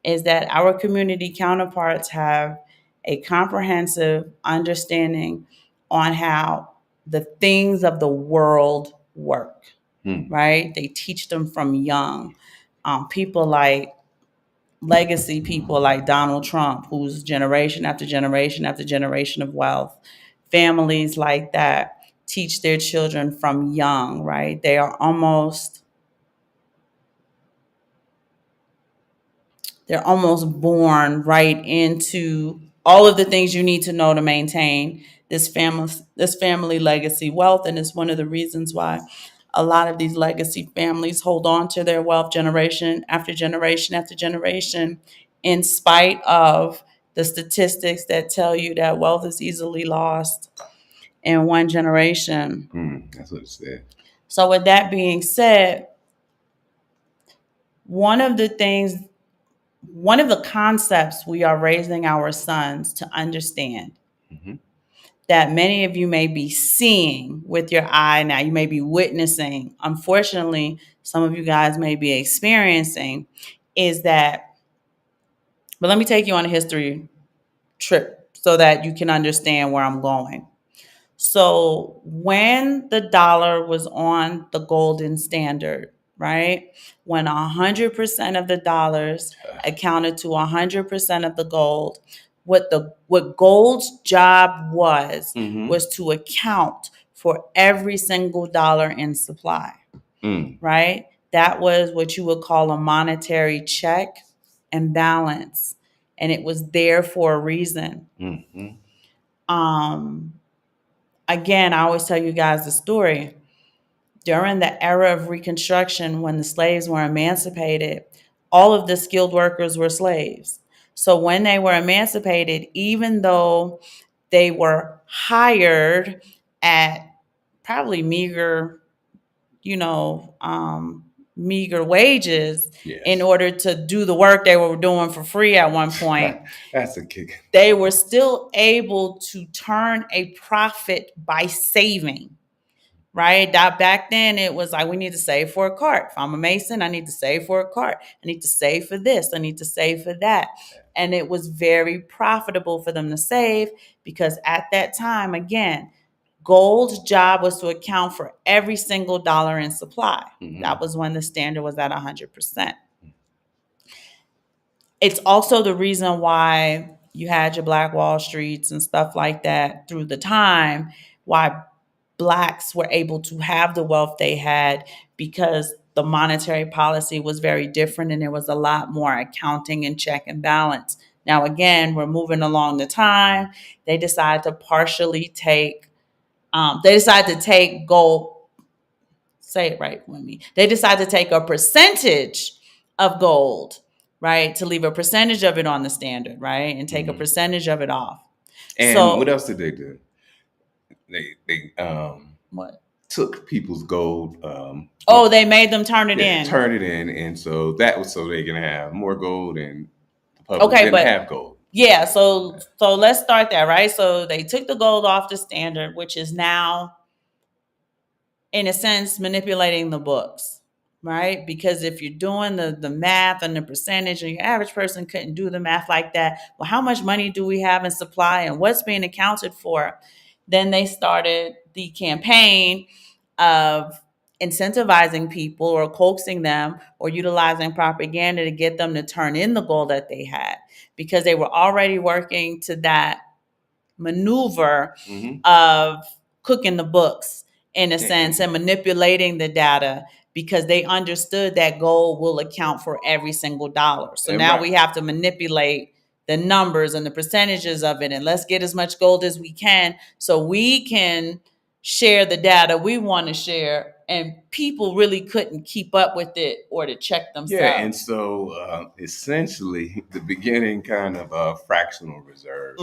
is that our community counterparts have a comprehensive understanding on how the things of the world work, right? They teach them from young. People like legacy people like Donald Trump, who's generation after generation after generation of wealth, families like that teach their children from young, right? They're almost born right into all of the things you need to know to maintain this family legacy wealth. And it's one of the reasons why a lot of these legacy families hold on to their wealth generation after generation after generation, in spite of the statistics that tell you that wealth is easily lost in one generation. That's what it said. So with that being said, one of the things one of the concepts we are raising our sons to understand that many of you may be seeing with your eye now, you may be witnessing, unfortunately, some of you guys may be experiencing, is that, but let me take you on a history trip so that you can understand where I'm going. So when the dollar was on the golden standard, right? When 100% of the dollars accounted to 100% of the gold, what gold's job was to account for every single dollar in supply, right? That was what you would call a monetary check and balance, and it was there for a reason. Again, I always tell you guys the story. During the era of Reconstruction, when the slaves were emancipated, all of the skilled workers were slaves. So when they were emancipated, even though they were hired at probably meager wages in order to do the work they were doing for free at one point, That's a kick. they were still able to turn a profit by saving. Right? That back then it was like, we need to save for a cart. If I'm a mason, I need to save for a cart. I need to save for this. I need to save for that. And it was very profitable for them to save because at that time, again, gold's job was to account for every single dollar in supply. That was when the standard was at 100%. It's also the reason why you had your Black Wall Streets and stuff like that through the time, why Blacks were able to have the wealth they had because the monetary policy was very different and there was a lot more accounting and check and balance. Now, again, we're moving along the time. They decided to take gold. Say it right with me. They decided to take a percentage of gold, right, to leave a percentage of it on the standard, right, and take a percentage of it off. And so, what else did they do? They what? Took people's gold. They made them turn it in. Turn it in, and so that was so they can have more gold, and the public didn't have gold. Yeah, so let's start there, right? So they took the gold off the standard, which is now, in a sense, manipulating the books, right? Because if you're doing the math and the percentage, and your average person couldn't do the math like that, well, how much money do we have in supply and what's being accounted for? Then they started the campaign of incentivizing people or coaxing them or utilizing propaganda to get them to turn in the gold that they had, because they were already working to that maneuver of cooking the books, in a sense, and manipulating the data, because they understood that gold will account for every single dollar. So now we have to manipulate the numbers and the percentages of it, and let's get as much gold as we can so we can share the data we want to share. And people really couldn't keep up with it or to check themselves. Yeah, and so essentially the beginning kind of fractional reserve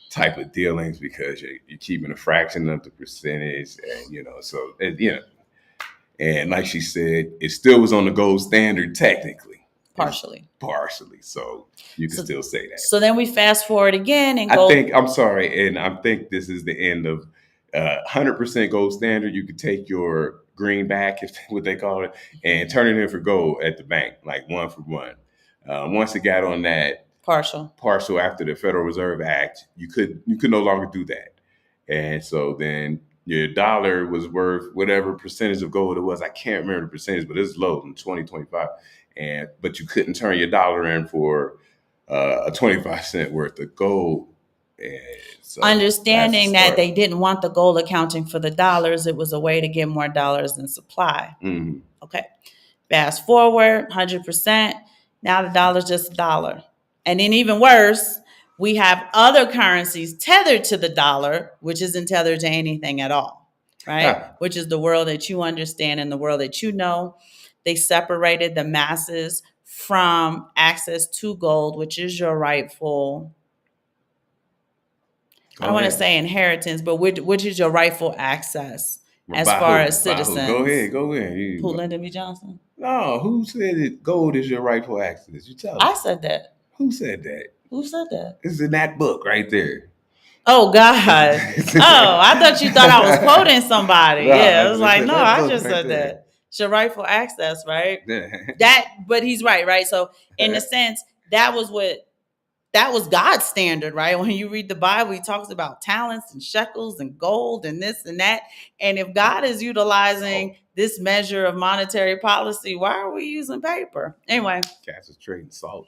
type of dealings, because you're keeping a fraction of the percentage, and and like she said, it still was on the gold standard technically. Partially. So you can still say that. So then we fast forward again, and I think this is the end of 100% gold standard. You could take your greenback, if what they call it, and turn it in for gold at the bank, like 1 for 1. Once it got on that partial after the Federal Reserve Act, you could no longer do that. And so then your dollar was worth whatever percentage of gold it was. I can't remember the percentage, but it's low in 2025. But you couldn't turn your dollar in for a 25-cent worth of gold. And so understanding that they didn't want the gold accounting for the dollars, it was a way to get more dollars in supply. Okay. Fast forward, 100%. Now the dollar's just a dollar. And then even worse, we have other currencies tethered to the dollar, which isn't tethered to anything at all, right? Which is the world that you understand and the world that you know. They separated the masses from access to gold, which is your rightful, I don't want to say inheritance, but which is your rightful access as far as citizens. Go ahead. Who, Lyndon B. Johnson? No, who said that gold is your rightful access? You tell me. I said that. Who said that? Who said that? It's in that book right there. Oh, God. I thought you thought I was quoting somebody. No, yeah, I was like, no, I just said that. It's your rightful access, right? But he's right? So in a sense, that was God's standard, right? When you read the Bible, he talks about talents and shekels and gold and this and that. And if God is utilizing this measure of monetary policy, why are we using paper? Anyway. Cats is trading salt.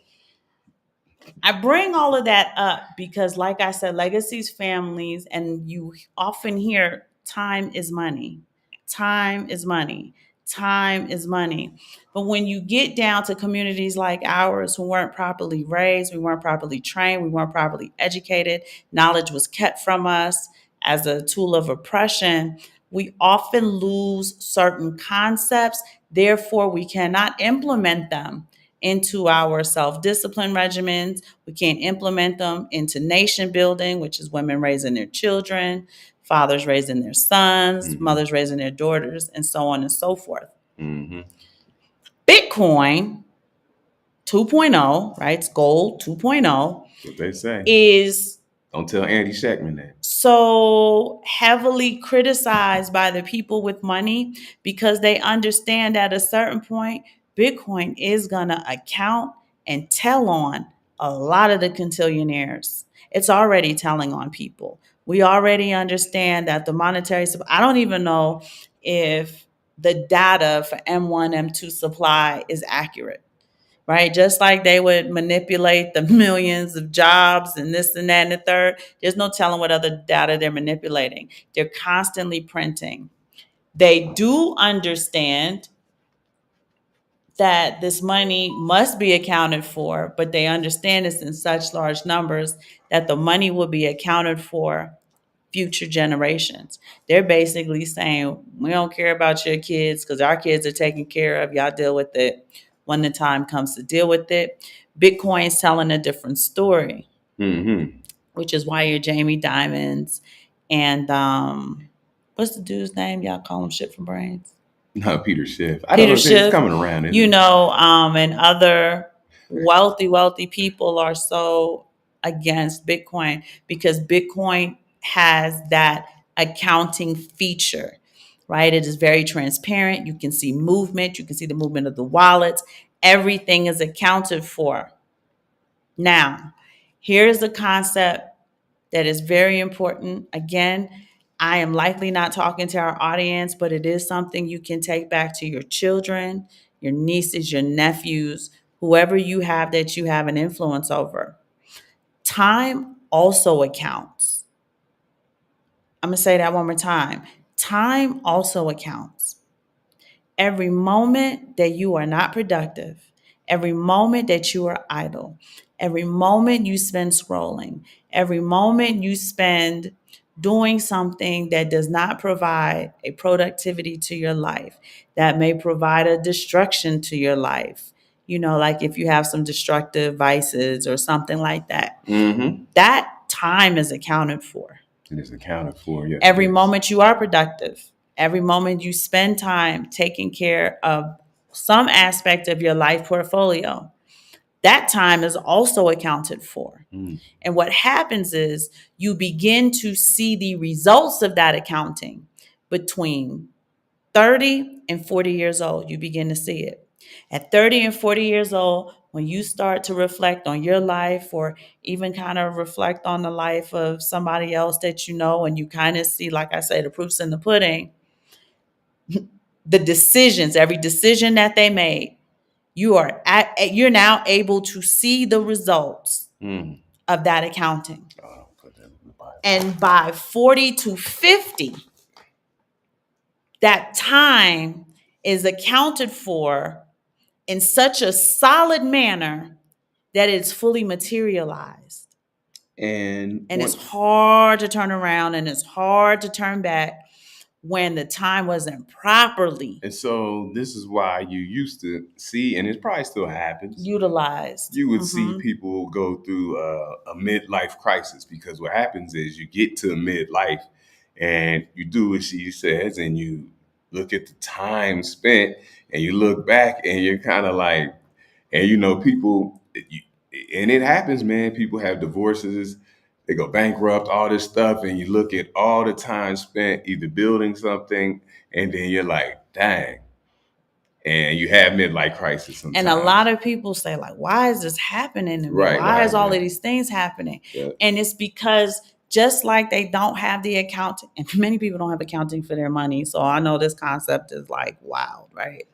I bring all of that up because, like I said, legacies, families, and you often hear time is money. Time is money. Time is money. But when you get down to communities like ours who weren't properly raised, we weren't properly trained, we weren't properly educated, knowledge was kept from us as a tool of oppression, we often lose certain concepts. Therefore, we cannot implement them into our self-discipline regimens. We can't implement them into nation building, which is women raising their children, fathers raising their sons, mothers raising their daughters, and so on and so forth. Bitcoin 2.0, right? It's gold 2.0. What they say is, don't tell Andy Shackman that, so heavily criticized by the people with money because they understand at a certain point, Bitcoin is going to account and tell on a lot of the quintillionaires. It's already telling on people. We already understand that the monetary supply, I don't even know if the data for M1, M2 supply is accurate. right? Just like they would manipulate the millions of jobs and this and that and the third, there's no telling what other data they're manipulating. They're constantly printing. They do understand that this money must be accounted for, but they understand it's in such large numbers that the money will be accounted for future generations. They're basically saying, we don't care about your kids because our kids are taken care of. Y'all deal with it when the time comes to deal with it. Bitcoin's telling a different story, which is why your Jamie Dimons and what's the dude's name? Y'all call him shit from brains. No, Peter Schiff. Peter Schiff, it's coming around. And other wealthy people are so against Bitcoin because Bitcoin has that accounting feature, right? It is very transparent. You can see movement. You can see the movement of the wallets. Everything is accounted for. Now, here's the concept that is very important. Again, I am likely not talking to our audience, but it is something you can take back to your children, your nieces, your nephews, whoever you have that you have an influence over. Time also accounts. I'm going to say that one more time. Time also accounts. Every moment that you are not productive, every moment that you are idle, every moment you spend scrolling, every moment you spend doing something that does not provide a productivity to your life, that may provide a destruction to your life. Like if you have some destructive vices or something like that, that time is accounted for. It is accounted for, yes. Every moment you are productive, every moment you spend time taking care of some aspect of your life portfolio, that time is also accounted for. And what happens is you begin to see the results of that accounting between 30 and 40 years old. You begin to see it. At 30 and 40 years old, when you start to reflect on your life or even kind of reflect on the life of somebody else that you know, and you kind of see, like I say, the proof's in the pudding, the decisions, every decision that they made, you're now able to see the results of that accounting. And by 40 to 50, that time is accounted for in such a solid manner that it's fully materialized. And it's hard to turn around and it's hard to turn back when the time wasn't properly. And so this is why you used to see, and it probably still happens, utilized. You would see people go through a midlife crisis because what happens is you get to midlife and you do what she says and you look at the time spent and you look back and you're kind of like, and people, and it happens, man. People have divorces, they go bankrupt, all this stuff, and you look at all the time spent either building something, and then you're like, dang. And you have midlife crisis sometimes. And a lot of people say, like, why is this happening to me? Right, why is all of these things happening? Yeah. And it's because just like they don't have the accounting, and many people don't have accounting for their money. So I know this concept is like wild, right?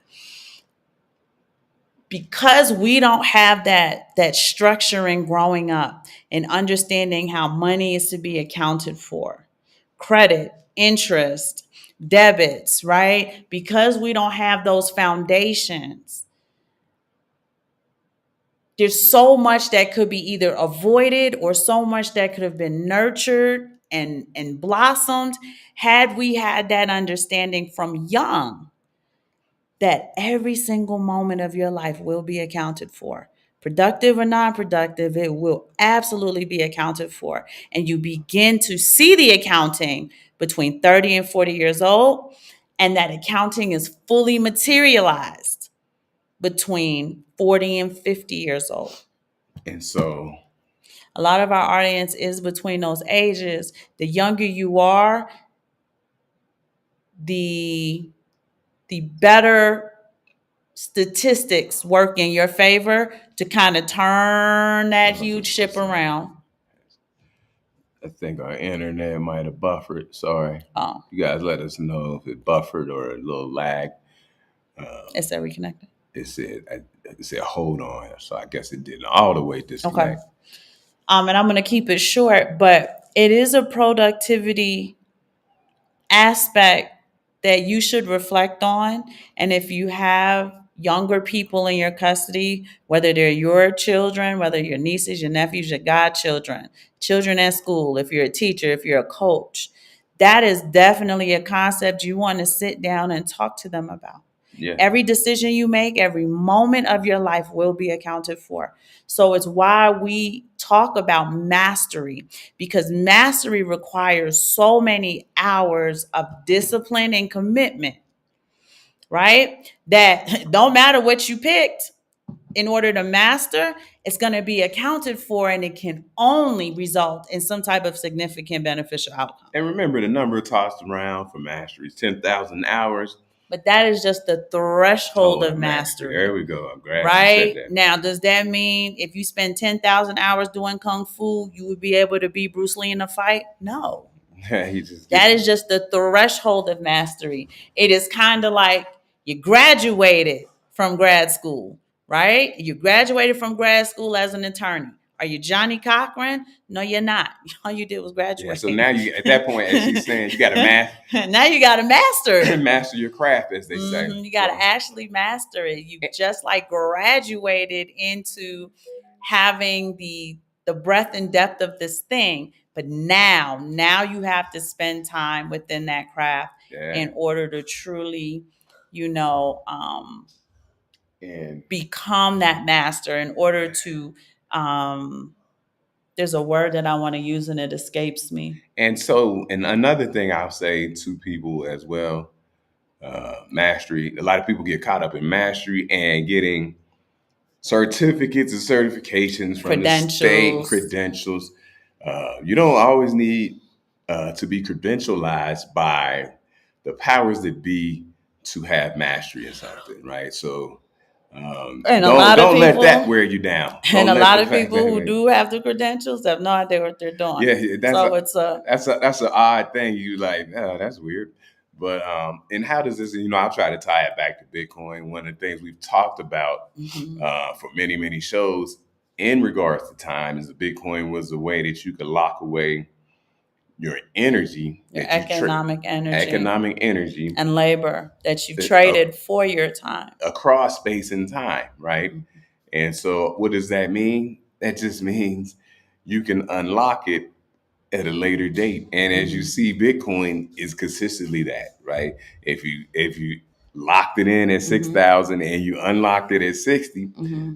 Because we don't have that structuring growing up and understanding how money is to be accounted for, credit, interest, debits, right? Because we don't have those foundations, there's so much that could be either avoided or so much that could have been nurtured and blossomed had we had that understanding from young that every single moment of your life will be accounted for. Productive or non-productive, it will absolutely be accounted for. And you begin to see the accounting between 30 and 40 years old, and that accounting is fully materialized between 40 and 50 years old. And so a lot of our audience is between those ages. The younger you are, the better statistics work in your favor to kind of turn that huge ship around. I think our internet might have buffered. Sorry. You guys let us know if it buffered or a little lag. Is that reconnected? it said hold on. So I guess it didn't all the way disconnect. Okay. And I'm going to keep it short, but it is a productivity aspect that you should reflect on. And if you have younger people in your custody, whether they're your children, whether your nieces, your nephews, your godchildren, children at school, if you're a teacher, if you're a coach, that is definitely a concept you want to sit down and talk to them about. Yeah. Every decision you make, every moment of your life will be accounted for. So it's why we talk about mastery, because mastery requires so many hours of discipline and commitment, right? That don't matter what you picked, in order to master, it's going to be accounted for, and it can only result in some type of significant beneficial outcome. And remember, the number tossed around for mastery is 10,000 hours. But that is just the threshold of mastery. There we go. I'm glad right? you said that. Now, does that mean if you spend 10,000 hours doing Kung Fu, you would be able to be Bruce Lee in a fight? No. That is just the threshold of mastery. It is kind of like you graduated from grad school, right? You graduated from grad school as an attorney. Are you Johnny Cochran? No, you're not. All you did was graduate. Yeah, so now you, at that point, as she's saying, you got to now you got to master master your craft, as they say. You got to actually master it. You just like graduated into having the breadth and depth of this thing, but now you have to spend time within that craft in order to truly, and become that master. In order to there's a word that I want to use and it escapes me. And so, and another thing I'll say to people as well, mastery. A lot of people get caught up in mastery and getting certificates and certifications from the state, credentials. You don't always need to be credentialized by the powers that be to have mastery in something, right? So and don't let that wear you down. And a lot of people who do have the credentials have no idea what they're doing. Yeah, that's an odd thing. You like, oh, that's weird. But and how does this? I'll try to tie it back to Bitcoin. One of the things we've talked about for many, many shows in regards to time is that Bitcoin was a way that you could lock away your energy, your economic energy, and labor that you've traded for your time across space and time, right? Mm-hmm. And so, what does that mean? That just means you can unlock it at a later date. And as you see, Bitcoin is consistently that, right? If you locked it in at 6,000 and you unlocked it at 60,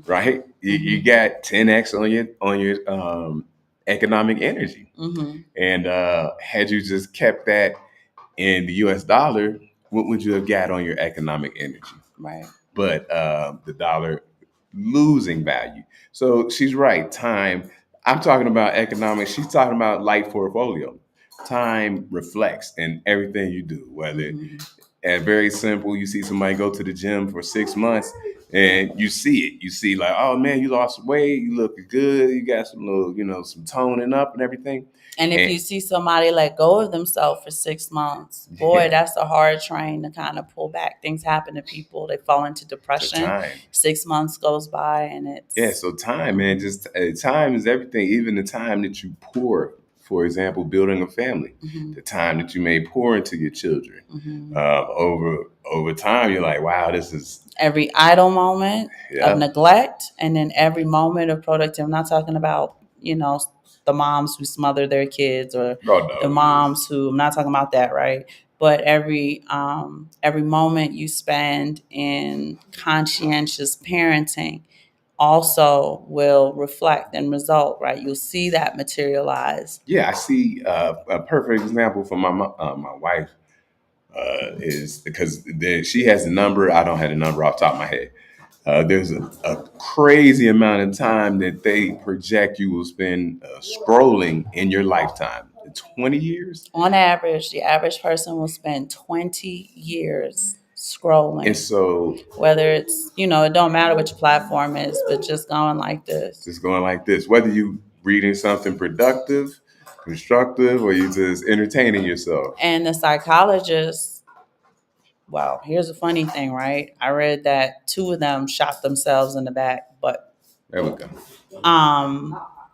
right? You got 10x on your economic energy. And had you just kept that in the US dollar, what would you have got on your economic energy? Right. But the dollar losing value. So she's right. Time. I'm talking about economics. She's talking about life portfolio. Time reflects in everything you do, whether and very simple, you see somebody go to the gym for 6 months and you see it. You see like, oh man, you lost weight, you look good, you got some little, some toning up and everything. And if you see somebody let go of themselves for 6 months, boy, that's a hard train to kind of pull back. Things happen to people. They fall into depression. 6 months goes by and it's... so time, man, just time is everything. Even the time that you pour, for example, building a family, the time that you may pour into your children. Over time, you're like, wow, this is... Every idle moment of neglect and then every moment of productivity. I'm not talking about, the moms who smother their kids or the moms who, I'm not talking about that, right? But every moment you spend in conscientious parenting also will reflect and result, right? You'll see that materialize. Yeah, I see a perfect example for my wife is because she has the number. I don't have the number off the top of my head. There's a crazy amount of time that they project you will spend scrolling in your lifetime. 20 years? On average, the average person will spend 20 years scrolling. And so whether it's, it don't matter what your platform is, but just going like this. Just going like this. Whether you reading something productive, constructive, or you just entertaining yourself. And the psychologists Well, here's a funny thing, right? I read that 2 of them shot themselves in the back, but There we go.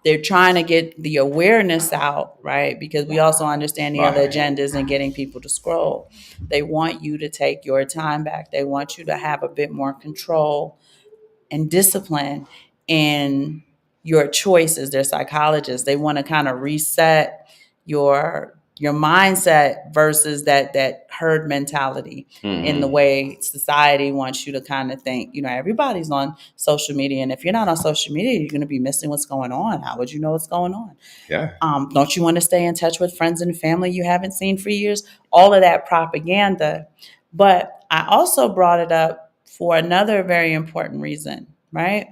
they're trying to get the awareness out, right? Because we also understand the other Right. agendas and getting people to scroll. They want you to take your time back. They want you to have a bit more control and discipline in your choices. They're psychologists. They want to kind of reset your mindset versus that herd mentality in the way society wants you to kind of think. Everybody's on social media, and if you're not on social media, you're going to be missing what's going on. How would you know what's going on? Yeah. Don't you want to stay in touch with friends and family you haven't seen for years? All of that propaganda. But I also brought it up for another very important reason, right?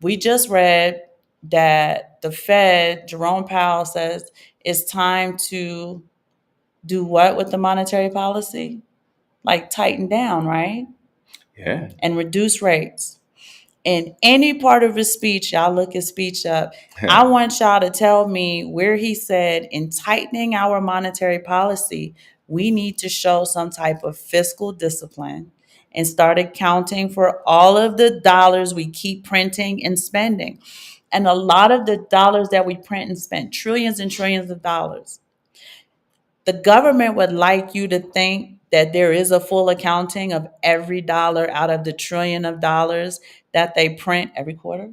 We just read that the Fed, Jerome Powell says it's time to do what with the monetary policy? Like tighten down, right? Yeah. And reduce rates. In any part of his speech, y'all look his speech up. I want y'all to tell me where he said in tightening our monetary policy, we need to show some type of fiscal discipline and start accounting for all of the dollars we keep printing and spending. And a lot of the dollars that we print and spend, trillions and trillions of dollars, the government would like you to think that there is a full accounting of every dollar out of the trillion of dollars that they print every quarter.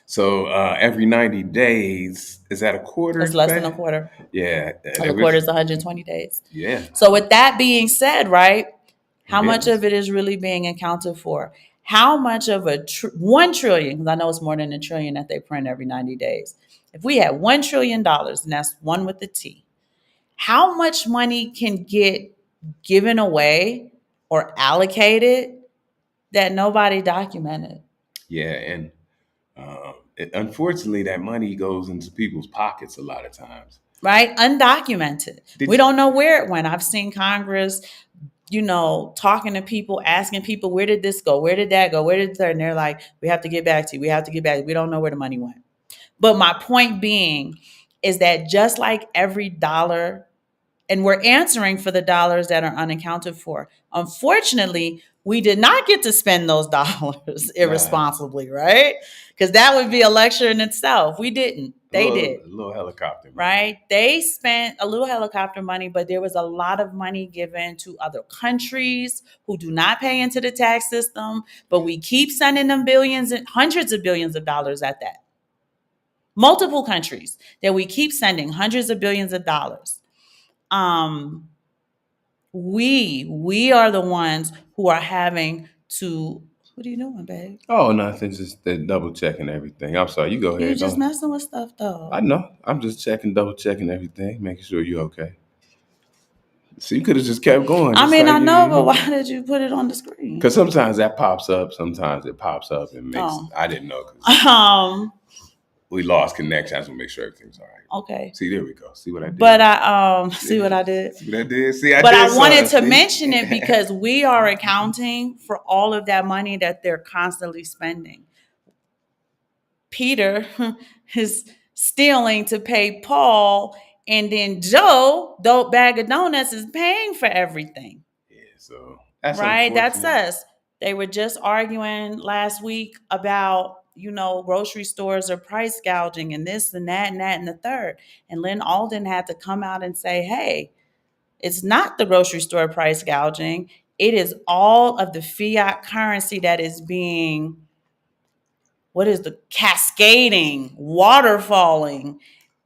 So every 90 days, is that a quarter? It's less than a quarter. Yeah. And a quarter is 120 days. Yeah. So with that being said, right, how It much is. of it is really being accounted for? How much of 1 trillion, because I know it's more than a trillion that they print every 90 days. If we had $1 trillion, and that's one with the T, how much money can get given away or allocated that nobody documented? Yeah. And unfortunately, that money goes into people's pockets a lot of times. Right? Undocumented. We don't know where it went. I've seen Congress, talking to people, asking people, where did this go? Where did that go? Where did that? And they're like, we have to get back to you. We have to get back. We don't know where the money went. But my point being is that just like every dollar, and we're answering for the dollars that are unaccounted for. Unfortunately, we did not get to spend those dollars irresponsibly, right? Because that would be a lecture in itself. We didn't. They did. A little helicopter money. Right? They spent a little helicopter money, but there was a lot of money given to other countries who do not pay into the tax system, but we keep sending them billions and hundreds of billions of dollars at that. Multiple countries that we keep sending hundreds of billions of dollars. We are the ones who are having to. What are you doing, babe? Oh, nothing. Just double checking everything. I'm sorry. You go ahead. You're just messing with stuff, though. I know. I'm just double checking everything, making sure you're okay. So you could have just kept going. I mean, I know, but why did you put it on the screen? Because sometimes that pops up. Sometimes it pops up and makes. Oh. I didn't know. We lost connection. I just want to make sure everything's all right. Okay. See, there we go. See what I did? But see what I did? See what I did? See, I but did I wanted something. to mention it because we are accounting for all of that money that they're constantly spending. Peter is stealing to pay Paul, and then Joe, the bag of donuts, is paying for everything. Yeah, so that's right. That's us. They were just arguing last week about grocery stores are price gouging and this and that and that and the third. And Lynn Alden had to come out and say, hey, it's not the grocery store price gouging. It is all of the fiat currency that is being, cascading, waterfalling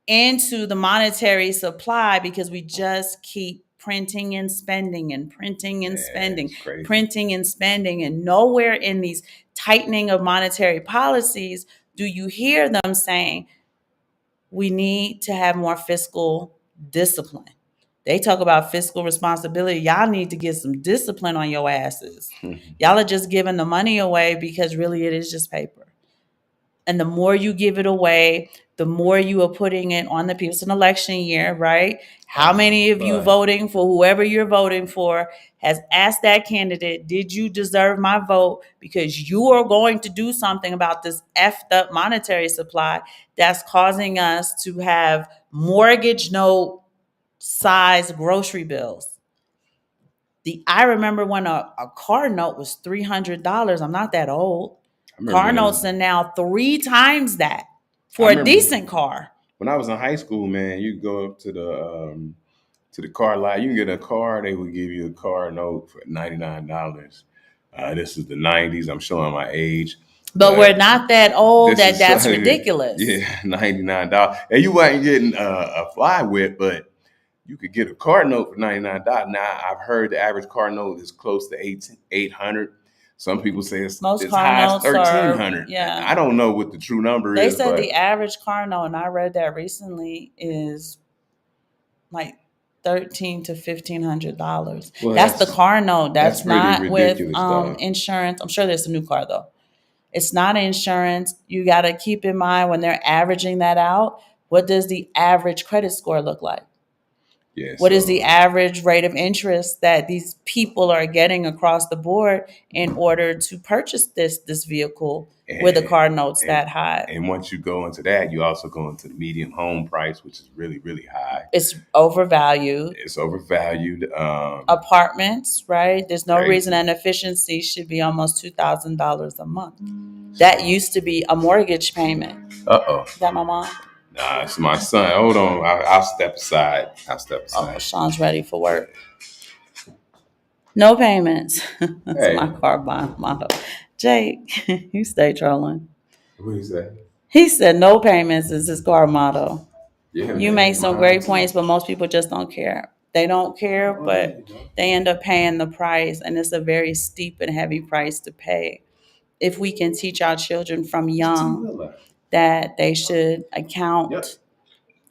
into the monetary supply because we just keep printing and spending and printing and spending, printing and spending. And nowhere in these tightening of monetary policies do you hear them saying, we need to have more fiscal discipline. They talk about fiscal responsibility. Y'all need to get some discipline on your asses. Y'all are just giving the money away because really it is just paper. And the more you give it away, the more you are putting it on the people. It's an election year, right? How many of you voting for whoever you're voting for has asked that candidate, did you deserve my vote? Because you are going to do something about this effed up monetary supply that's causing us to have mortgage note size grocery bills. I remember when a car note was $300. I'm not that old. Car notes are now 3 times that for a decent car. When I was in high school, man, you go up to the car lot. You can get a car. They would give you a car note for $99. This is the '90s. I'm showing my age. But we're not that old that's ridiculous. Yeah, $99. And you weren't getting a fly whip, but you could get a car note for $99. Now, I've heard the average car note is close to $800. Some people say it's high as $1,300. Yeah. I don't know what the true number is. They said the average car note, and I read that recently, is like $1,300 to $1,500. Well, that's the car note. That's not with insurance. I'm sure there's a new car though. It's not insurance. You got to keep in mind when they're averaging that out, what does the average credit score look like? What is the average rate of interest that these people are getting across the board in order to purchase this vehicle with the car notes that high? And once you go into that, you also go into the median home price, which is really, really high. It's overvalued. Apartments, right? There's no reason an efficiency should be almost $2,000 a month. That used to be a mortgage payment. Is that my mom? Nah, it's my son. Hold on. I'll step aside. Oh, Sean's ready for work. No payments. That's my car motto. Jake, you stay trolling. What he said? He said no payments is his car motto. Yeah, you make some great points, but most people just don't care. They don't care, but they end up paying the price, and it's a very steep and heavy price to pay. If we can teach our children from young that they should account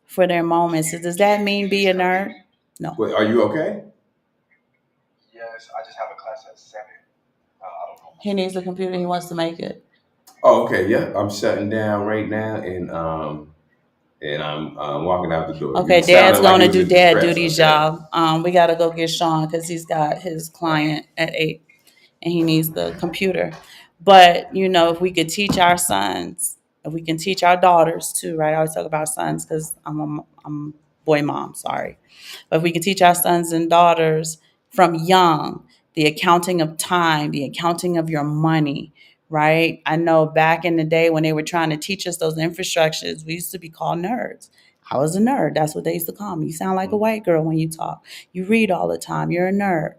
for their moments. So does that mean be a nerd? No. Wait, are you okay? Yes, I just have a class at 7. I don't know. He needs a computer. He wants to make it. Oh, okay. Yeah, I'm shutting down right now, and I'm walking out the door. Okay, Dad's going to do dad duties, y'all. We got to go get Sean because he's got his client at 8, and he needs the computer. But, if we could teach our sons, if we can teach our daughters too, right? I always talk about sons because I'm boy mom, sorry. But if we can teach our sons and daughters from young the accounting of time, the accounting of your money, right? I know back in the day when they were trying to teach us those infrastructures, we used to be called nerds. I was a nerd. That's what they used to call me. You sound like a white girl when you talk. You read all the time. You're a nerd.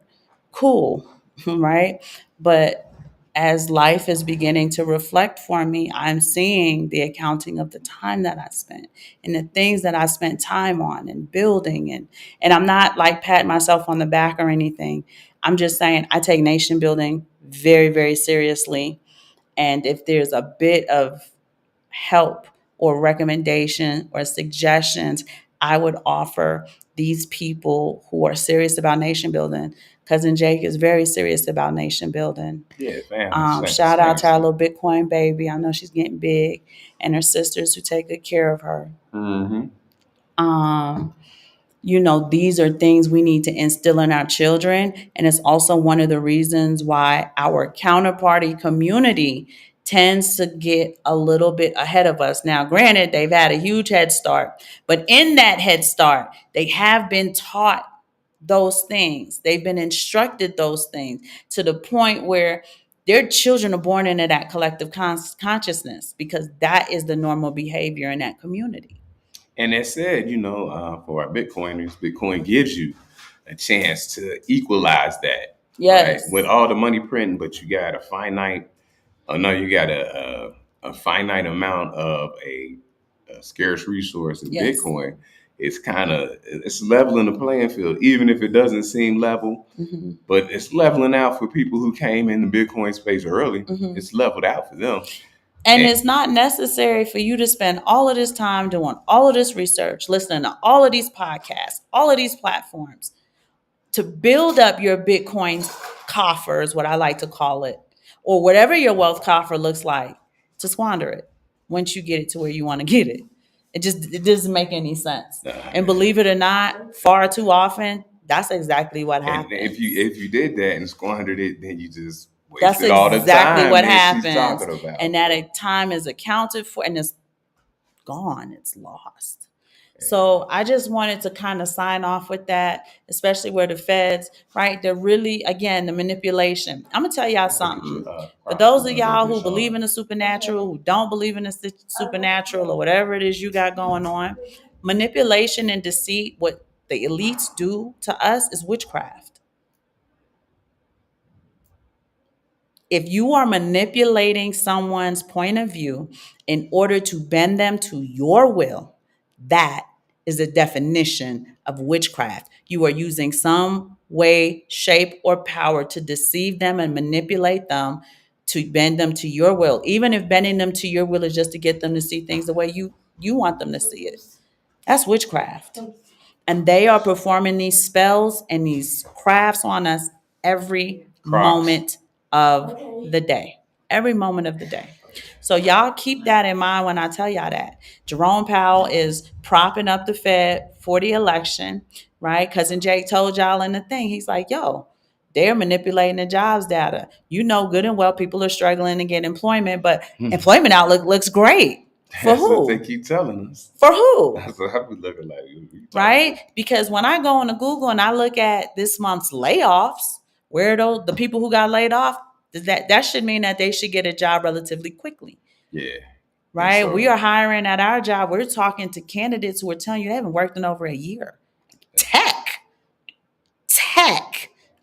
Cool, right? But as life is beginning to reflect for me, I'm seeing the accounting of the time that I spent and the things that I spent time on and building. And I'm not like patting myself on the back or anything. I'm just saying I take nation building very, very seriously. And if there's a bit of help or recommendation or suggestions, I would offer these people who are serious about nation building. Cousin Jake is very serious about nation building. Yeah, fam. Shout out to our little Bitcoin baby. I know she's getting big, and her sisters who take good care of her. Mm-hmm. These are things we need to instill in our children, and it's also one of the reasons why our counterparty community tends to get a little bit ahead of us. Now, granted, they've had a huge head start, but in that head start, they have been taught those things. They've been instructed those things to the point where their children are born into that collective consciousness because that is the normal behavior in that community. And that said, for our Bitcoiners, Bitcoin gives you a chance to equalize that. Yes. Right? With all the money printing, but you got a finite amount of a scarce resource in Bitcoin. It's leveling the playing field, even if it doesn't seem level, but it's leveling out for people who came in the Bitcoin space early. It's leveled out for them. And it's not necessary for you to spend all of this time doing all of this research, listening to all of these podcasts, all of these platforms to build up your Bitcoin coffer is what I like to call it, or whatever your wealth coffer looks like, to squander it once you get it to where you want to get it. It doesn't make any sense. And believe it or not, far too often, that's exactly what happens. And if you did that and squandered it, then you just wasted all the time. That's exactly what happens. And that time is accounted for and it's gone. It's lost. So I just wanted to kind of sign off with that, especially where the feds, right? They're really, again, the manipulation. I'm gonna tell y'all something. For those of y'all who believe in the supernatural, who don't believe in the supernatural, or whatever it is you got going on, manipulation and deceit, what the elites do to us is witchcraft. If you are manipulating someone's point of view in order to bend them to your will, that is the definition of witchcraft. You are using some way, shape, or power to deceive them and manipulate them to bend them to your will. Even if bending them to your will is just to get them to see things the way you want them to see it. That's witchcraft. And they are performing these spells and these crafts on us every moment of the day. Every moment of the day. So y'all keep that in mind when I tell y'all that. Jerome Powell is propping up the Fed for the election, right? Cousin Jake told y'all in the thing, he's like, yo, they're manipulating the jobs data. You know good and well people are struggling to get employment, but employment outlook looks great. For That's who? what they keep telling us. For who? That's what I be looking like. Right? Because when I go on to Google and I look at this month's layoffs, where the people who got laid off, that should mean that they should get a job relatively quickly. Yeah. Right? So, we are hiring at our job. We're talking to candidates who are telling you they haven't worked in over a year. Tech.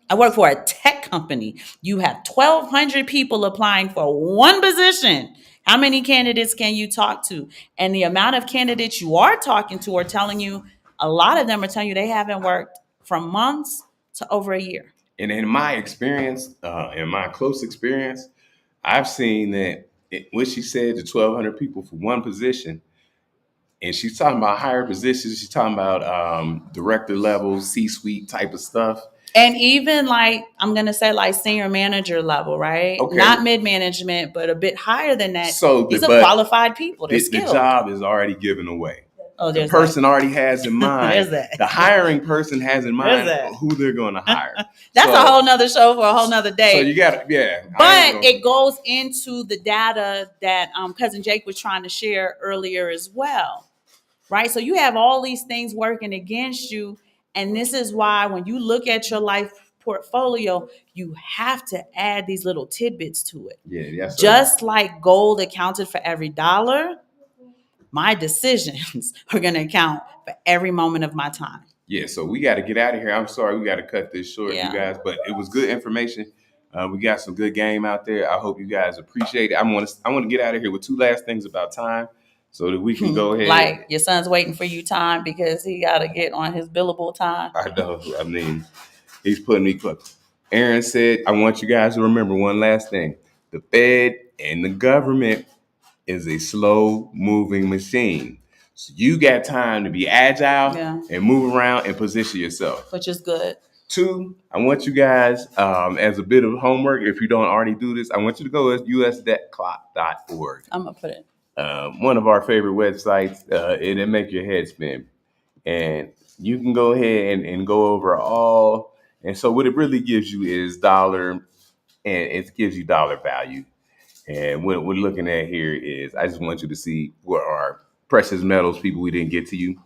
I work for a tech company. You have 1,200 people applying for one position. How many candidates can you talk to? And the amount of candidates you are talking to are telling you, a lot of them are telling you they haven't worked from months to over a year. And in my experience, in my close experience, I've seen that what she said to 1,200 people for one position, and she's talking about higher positions. She's talking about director level, C-suite type of stuff. And even like, I'm going to say like senior manager level, right? Okay. Not mid-management, but a bit higher than that. So these are qualified people. They're the job is already given away. Oh, the person already has in mind. There's that. The hiring person has in mind who they're going to hire. That's a whole nother show for a whole nother day. So you got to, yeah. But it goes into the data that Cousin Jake was trying to share earlier as well, right? So you have all these things working against you. And this is why when you look at your life portfolio, you have to add these little tidbits to it. Yeah, yes, just like gold accounted for every dollar, my decisions are going to account for every moment of my time. Yeah, so we got to get out of here. I'm sorry, we got to cut this short, you guys, but it was good information. We got some good game out there. I hope you guys appreciate it. I want to get out of here with two last things about time, so that we can go ahead. Like your son's waiting for you time because he got to get on his billable time. I know. I mean, he's putting me close. Aaron said, I want you guys to remember one last thing. The Fed and the government is a slow moving machine. So you got time to be agile and move around and position yourself. Which is good. 2, I want you guys, as a bit of homework, if you don't already do this, I want you to go to usdebtclock.org. I'm going to put it. One of our favorite websites. It'll make your head spin. And you can go ahead and go over all. And so what it really gives you is dollar, and it gives you dollar value. And what we're looking at here is, I just want you to see what our precious metals, people we didn't get to you.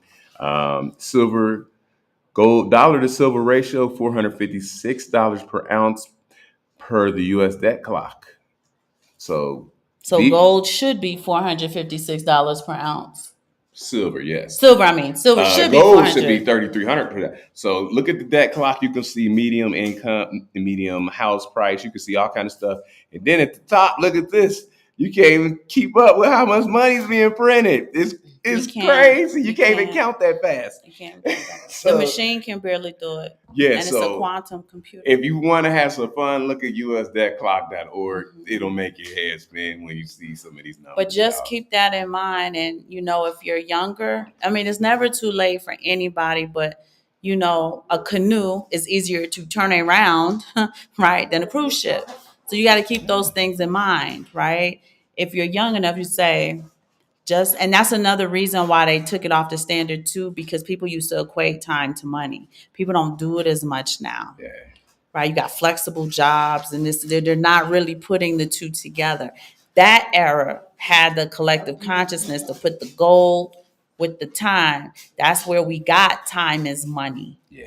Silver, gold, dollar to silver ratio, $456 per ounce per the US debt clock. So gold should be $456 per ounce. Silver, yes. Silver should be gold should be $3,300 per. So look at the debt clock. You can see medium income, medium house price. You can see all kind of stuff. And then at the top, look at this. You can't even keep up with how much money is being printed. It's crazy. You can't even count that fast. You can't. So, the machine can barely do it. Yeah, and it's a quantum computer. If you want to have some fun, look at usdebtclock.org. It'll make your head spin when you see some of these numbers. But just keep that in mind. And, if you're younger, it's never too late for anybody. But, a canoe is easier to turn around, right, than a cruise ship. So you got to keep those things in mind, right? If you're young enough, you say, and that's another reason why they took it off the standard too, because people used to equate time to money. People don't do it as much now, right? You got flexible jobs, and they're not really putting the two together. That era had the collective consciousness to put the gold with the time. That's where we got time is money. Yeah.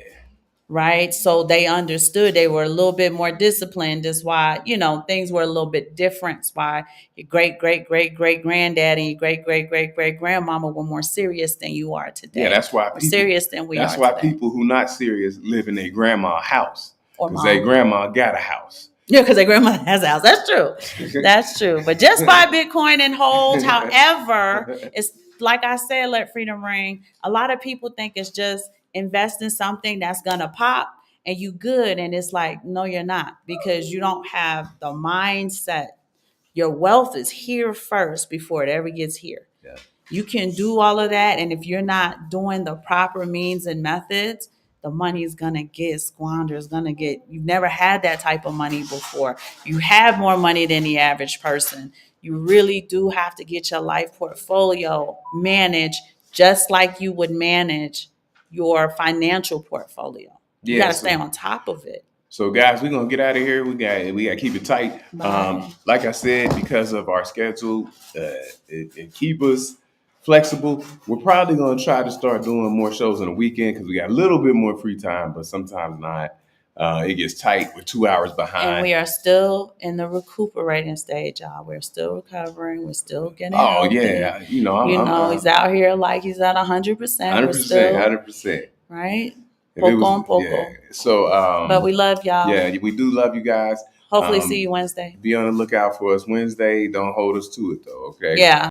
Right. So they understood, they were a little bit more disciplined. That's why, things were a little bit different. That's why your great, great, great, great granddad and your great, great, great, great grandmama were more serious than you are today. Yeah, that's why more serious than we that's are why today. people who not serious live in their grandma's house. Or because their grandma got a house. Yeah, because their grandma has a house. That's true. That's true. But just buy Bitcoin and hold. However, it's like I said, let freedom ring. A lot of people think it's just invest in something that's gonna pop and you good. And it's like, no, you're not, because you don't have the mindset. Your wealth is here first before it ever gets here. Yeah. You can do all of that, and if you're not doing the proper means and methods, the money is gonna get squandered. It's gonna get. You've never had that type of money before. You have more money than the average person. You really do have to get your life portfolio managed just like you would manage your financial portfolio. You got to stay on top of it. So guys, we're gonna get out of here. We got to keep it tight. Like I said, because of our schedule, it keep us flexible. We're probably gonna try to start doing more shows on the weekend because we got a little bit more free time, but sometimes not. It gets tight. We're 2 hours behind, and we are still in the recuperating stage, y'all. We're still recovering. We're still getting healthy. Yeah, I'm, he's out here like he's at 100%. 100%. Right. Poco on poco. Yeah. So, but we love y'all. Yeah, we do love you guys. Hopefully see you Wednesday. Be on the lookout for us Wednesday. Don't hold us to it though, okay? Yeah.